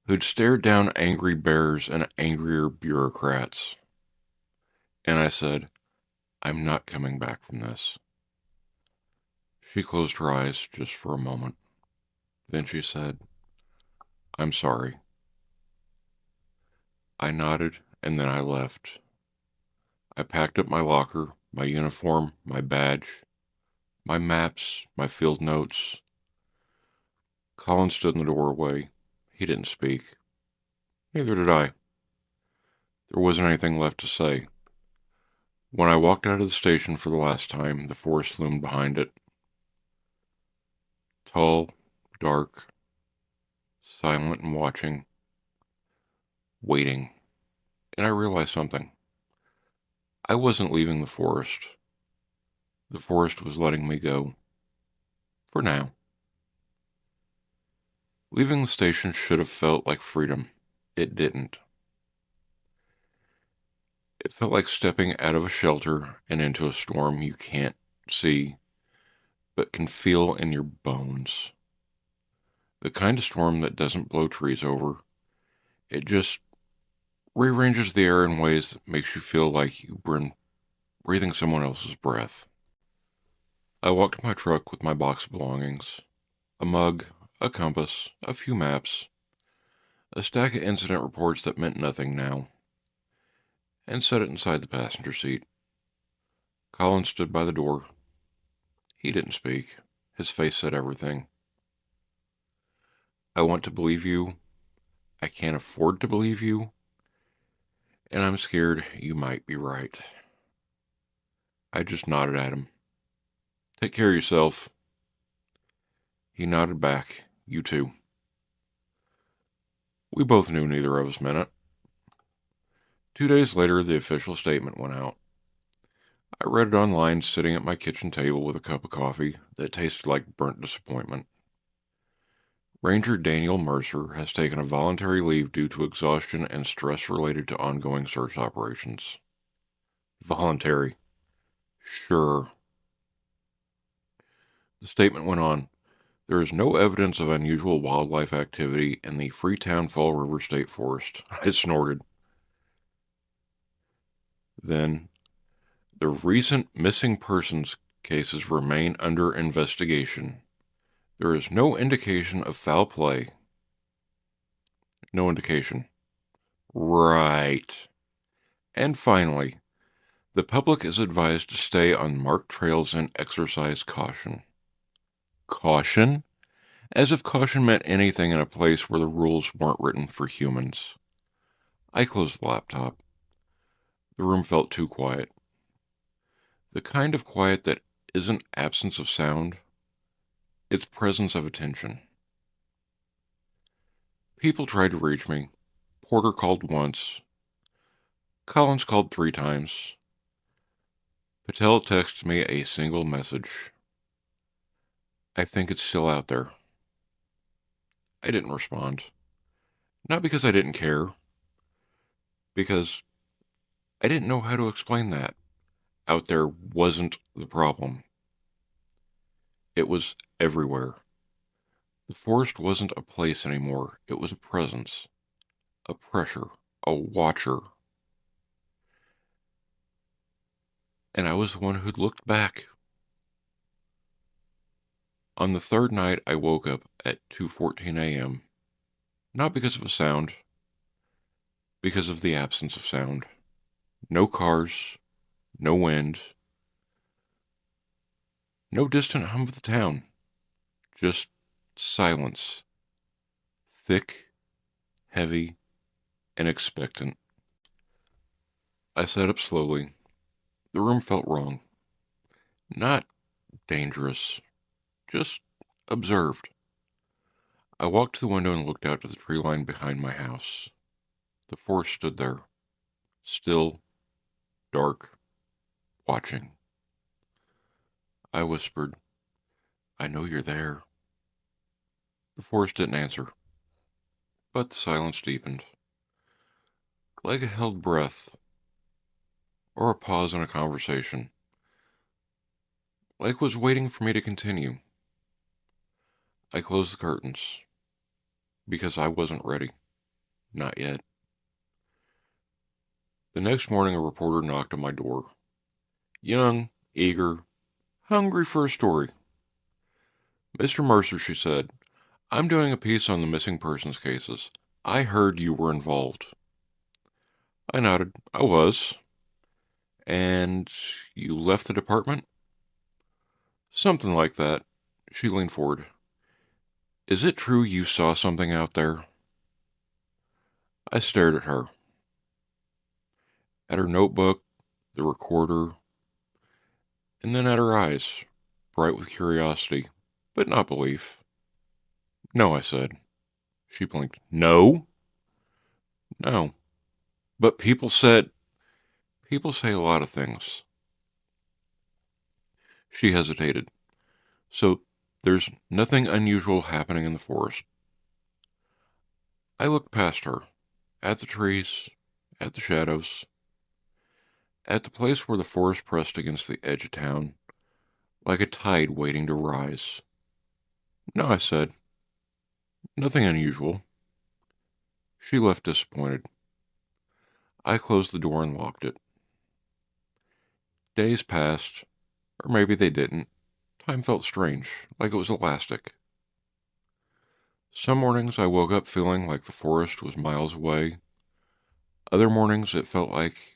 who'd stared down angry bears and angrier bureaucrats. And I said, "I'm not coming back from this." She closed her eyes just for a moment. Then she said, "I'm sorry." I nodded, and then I left. I packed up my locker, my uniform, my badge, my maps, my field notes. Colin stood in the doorway. He didn't speak. Neither did I. There wasn't anything left to say. When I walked out of the station for the last time, the forest loomed behind it. Tall, dark, silent and watching, waiting. And I realized something. I wasn't leaving the forest. The forest was letting me go. For now. Leaving the station should have felt like freedom. It didn't. It felt like stepping out of a shelter and into a storm you can't see, but can feel in your bones. The kind of storm that doesn't blow trees over. It just rearranges the air in ways that makes you feel like you've been breathing someone else's breath. I walked to my truck with my box of belongings. A mug, a compass, a few maps, a stack of incident reports that meant nothing now, and set it inside the passenger seat. Colin stood by the door. He didn't speak. His face said everything. "I want to believe you. I can't afford to believe you. And I'm scared you might be right." I just nodded at him. "Take care of yourself." He nodded back. "You too." We both knew neither of us meant it. 2 days later, the official statement went out. I read it online sitting at my kitchen table with a cup of coffee that tasted like burnt disappointment. Ranger Daniel Mercer has taken a voluntary leave due to exhaustion and stress related to ongoing search operations. Voluntary. Sure. The statement went on. There is no evidence of unusual wildlife activity in the Freetown Fall River State Forest. I snorted. Then, the recent missing persons cases remain under investigation. There is no indication of foul play. No indication. Right. And finally, the public is advised to stay on marked trails and exercise caution. Caution? As if caution meant anything in a place where the rules weren't written for humans. I closed the laptop. The room felt too quiet. The kind of quiet that isn't absence of sound, it's presence of attention. People tried to reach me. Porter called once. Collins called 3 times. Patel texted me a single message. "I think it's still out there." I didn't respond. Not because I didn't care. Because I didn't know how to explain that. Out there wasn't the problem. It was everywhere. The forest wasn't a place anymore. It was a presence, a pressure, a watcher. And I was the one who'd looked back. On the third night, I woke up at 2:14 a.m. Not because of a sound, because of the absence of sound. No cars, no wind, no distant hum of the town, just silence, thick, heavy, and expectant. I sat up slowly. The room felt wrong. Not dangerous, just observed. I walked to the window and looked out to the tree line behind my house. The forest stood there, still, dark, watching. I whispered, "I know you're there." The forest didn't answer, but the silence deepened, like a held breath, or a pause in a conversation, like it was waiting for me to continue. I closed the curtains, because I wasn't ready. Not yet. The next morning, a reporter knocked on my door. Young, eager, hungry for a story. "Mr. Mercer," she said, "I'm doing a piece on the missing persons cases. I heard you were involved." I nodded. I was. "And you left the department?" "Something like that." She leaned forward. "Is it true you saw something out there?" I stared at her notebook, the recorder, and then at her eyes, bright with curiosity, but not belief. "No," I said. She blinked. "No?" "No. But people say a lot of things." She hesitated. "So there's nothing unusual happening in the forest?" I looked past her, at the trees, at the shadows, at the place where the forest pressed against the edge of town, like a tide waiting to rise. "No," I said. "Nothing unusual." She left disappointed. I closed the door and locked it. Days passed, or maybe they didn't. Time felt strange, like it was elastic. Some mornings I woke up feeling like the forest was miles away. Other mornings it felt like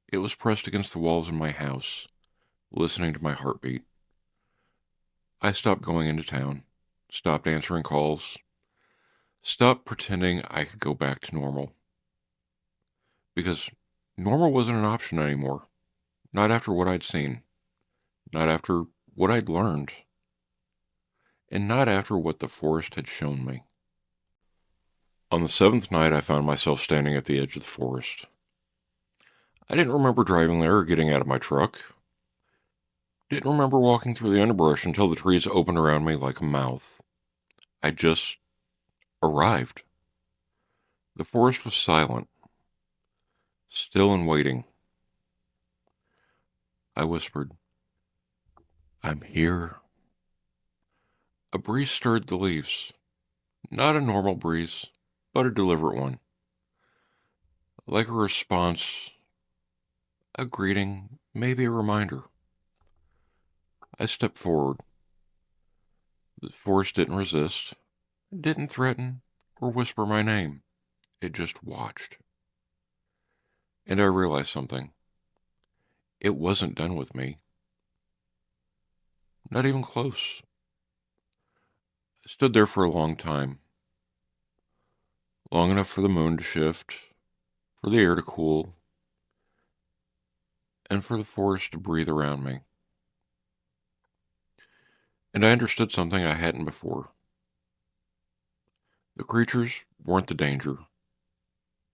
it was pressed against the walls of my house, listening to my heartbeat. I stopped going into town, stopped answering calls, stopped pretending I could go back to normal. Because normal wasn't an option anymore. Not after what I'd seen, not after what I'd learned, and not after what the forest had shown me. On the seventh night, I found myself standing at the edge of the forest. I didn't remember driving there or getting out of my truck. Didn't remember walking through the underbrush until the trees opened around me like a mouth. I just arrived. The forest was silent, still and waiting. I whispered, "I'm here." A breeze stirred the leaves. Not a normal breeze, but a deliberate one. Like a response, a greeting, maybe a reminder. I stepped forward. The forest didn't resist, didn't threaten, or whisper my name. It just watched. And I realized something. It wasn't done with me. Not even close. I stood there for a long time. Long enough for the moon to shift, for the air to cool, and for the forest to breathe around me. And I understood something I hadn't before. The creatures weren't the danger.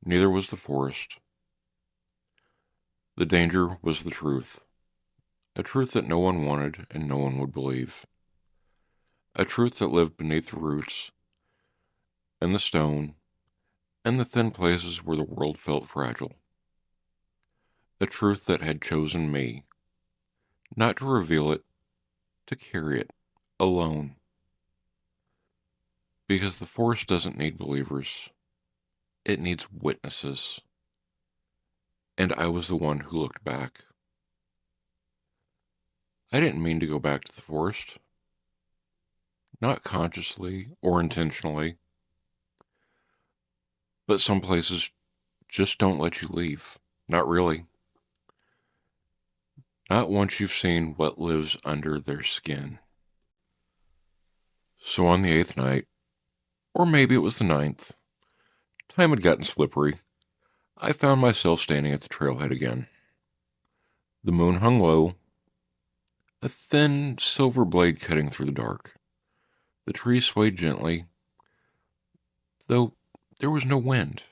Neither was the forest. The danger was the truth. A truth that no one wanted and no one would believe. A truth that lived beneath the roots and the stone and the thin places where the world felt fragile. A truth that had chosen me, not to reveal it, to carry it, alone. Because the forest doesn't need believers. It needs witnesses. And I was the one who looked back. I didn't mean to go back to the forest. Not consciously or intentionally. But some places just don't let you leave. Not really. Not once you've seen what lives under their skin. So on the 8th night, or maybe it was the 9th, time had gotten slippery. I found myself standing at the trailhead again. The moon hung low, a thin silver blade cutting through the dark. The trees swayed gently, though there was no wind.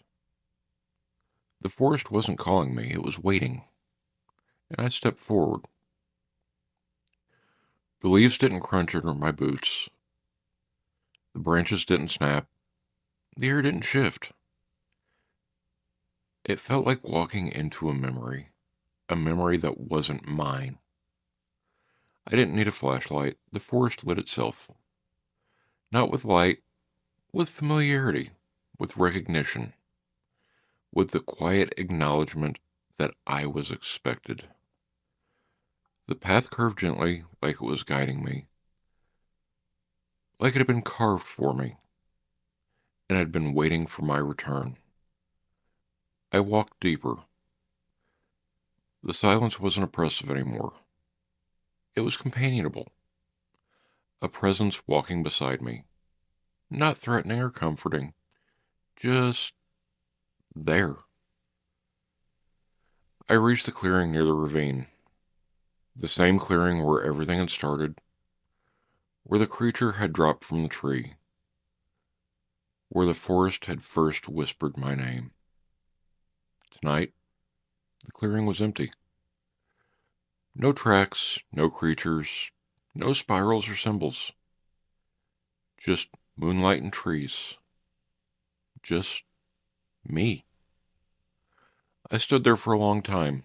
The forest wasn't calling me, it was waiting, and I stepped forward. The leaves didn't crunch under my boots. The branches didn't snap. The air didn't shift. It felt like walking into a memory that wasn't mine. I didn't need a flashlight. The forest lit itself. Not with light, with familiarity, with recognition, with the quiet acknowledgement that I was expected. The path curved gently, like it was guiding me, like it had been carved for me, and had been waiting for my return. I walked deeper. The silence wasn't oppressive anymore. It was companionable. A presence walking beside me. Not threatening or comforting, just there. I reached the clearing near the ravine. The same clearing where everything had started, where the creature had dropped from the tree, where the forest had first whispered my name. Tonight, the clearing was empty. No tracks, no creatures, no spirals or symbols. Just moonlight and trees. Just me. I stood there for a long time.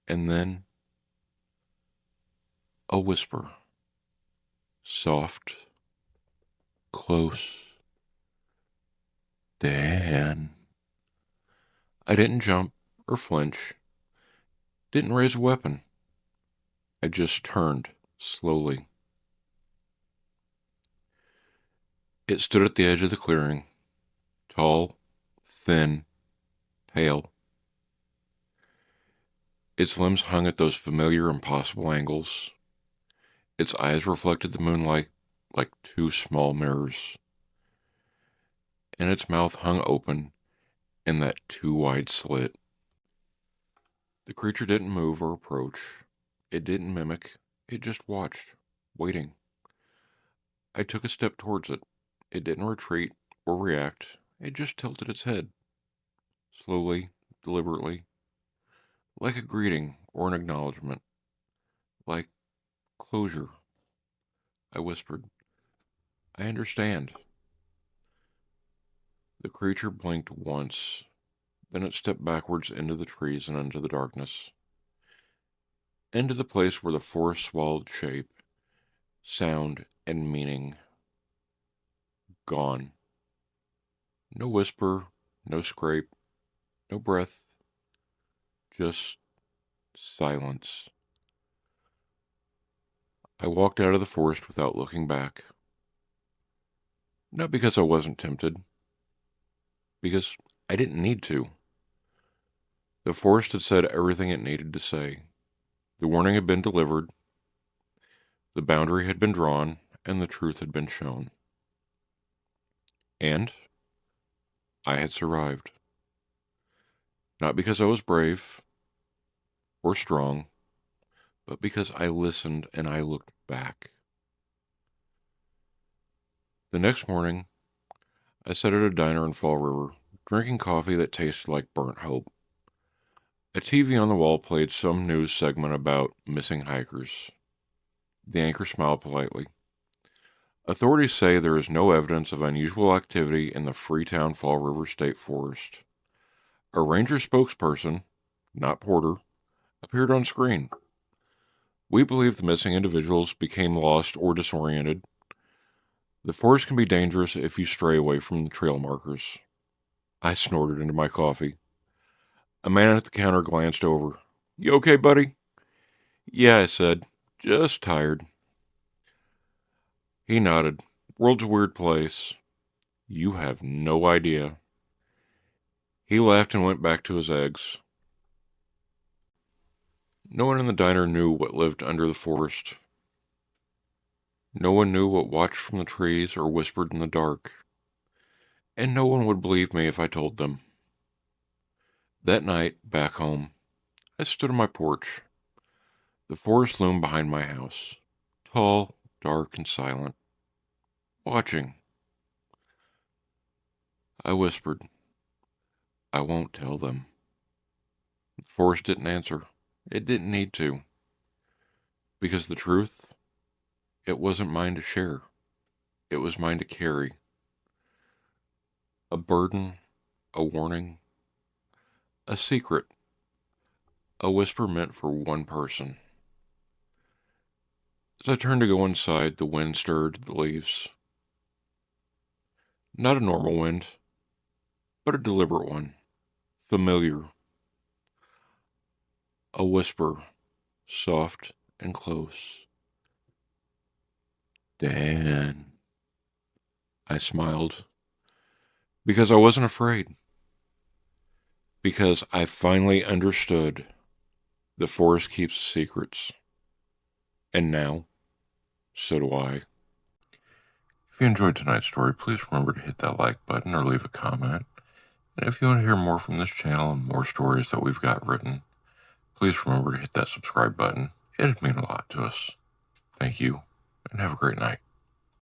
And then a whisper. Soft. Close. Dan. I didn't jump or flinch. Didn't raise a weapon. I just turned slowly. It stood at the edge of the clearing. Tall, thin, pale. Its limbs hung at those familiar, impossible angles. Its eyes reflected the moonlight like two small mirrors. And its mouth hung open in that too wide slit. The creature didn't move or approach. It didn't mimic. It just watched, waiting. I took a step towards it. It didn't retreat or react. It just tilted its head. Slowly, deliberately. Like a greeting or an acknowledgement. Like closure. I whispered, I understand. The creature blinked once. Then it stepped backwards into the trees and into the darkness. Into the place where the forest swallowed shape, sound, and meaning. Gone. No whisper, no scrape, no breath. Just silence. I walked out of the forest without looking back. Not because I wasn't tempted. Because I didn't need to. The forest had said everything it needed to say. The warning had been delivered. The boundary had been drawn, and the truth had been shown. And I had survived. Not because I was brave or strong, but because I listened and I looked back. The next morning, I sat at a diner in Fall River, drinking coffee that tasted like burnt hope. A TV on the wall played some news segment about missing hikers. The anchor smiled politely. Authorities say there is no evidence of unusual activity in the Freetown Fall River State Forest. A ranger spokesperson, not Porter, appeared on screen. We believe the missing individuals became lost or disoriented. The forest can be dangerous if you stray away from the trail markers. I snorted into my coffee. A man at the counter glanced over. You okay, buddy? Yeah, I said. Just tired. He nodded. World's a weird place. You have no idea. He laughed and went back to his eggs. No one in the diner knew what lived under the forest. No one knew what watched from the trees or whispered in the dark. And no one would believe me if I told them. That night, back home, I stood on my porch. The forest loomed behind my house, tall, dark, and silent, watching. I whispered, I won't tell them. The forest didn't answer. It didn't need to. Because the truth, it wasn't mine to share. It was mine to carry. A burden, a warning, a secret, a whisper meant for one person. As I turned to go inside, the wind stirred the leaves. Not a normal wind, but a deliberate one. Familiar. A whisper, soft and close. Dan. I smiled. Because I wasn't afraid. Because I finally understood the forest keeps secrets. And now, so do I. If you enjoyed tonight's story, please remember to hit that like button or leave a comment. And if you want to hear more from this channel and more stories that we've got written, please remember to hit that subscribe button. It'd mean a lot to us. Thank you, and have a great night.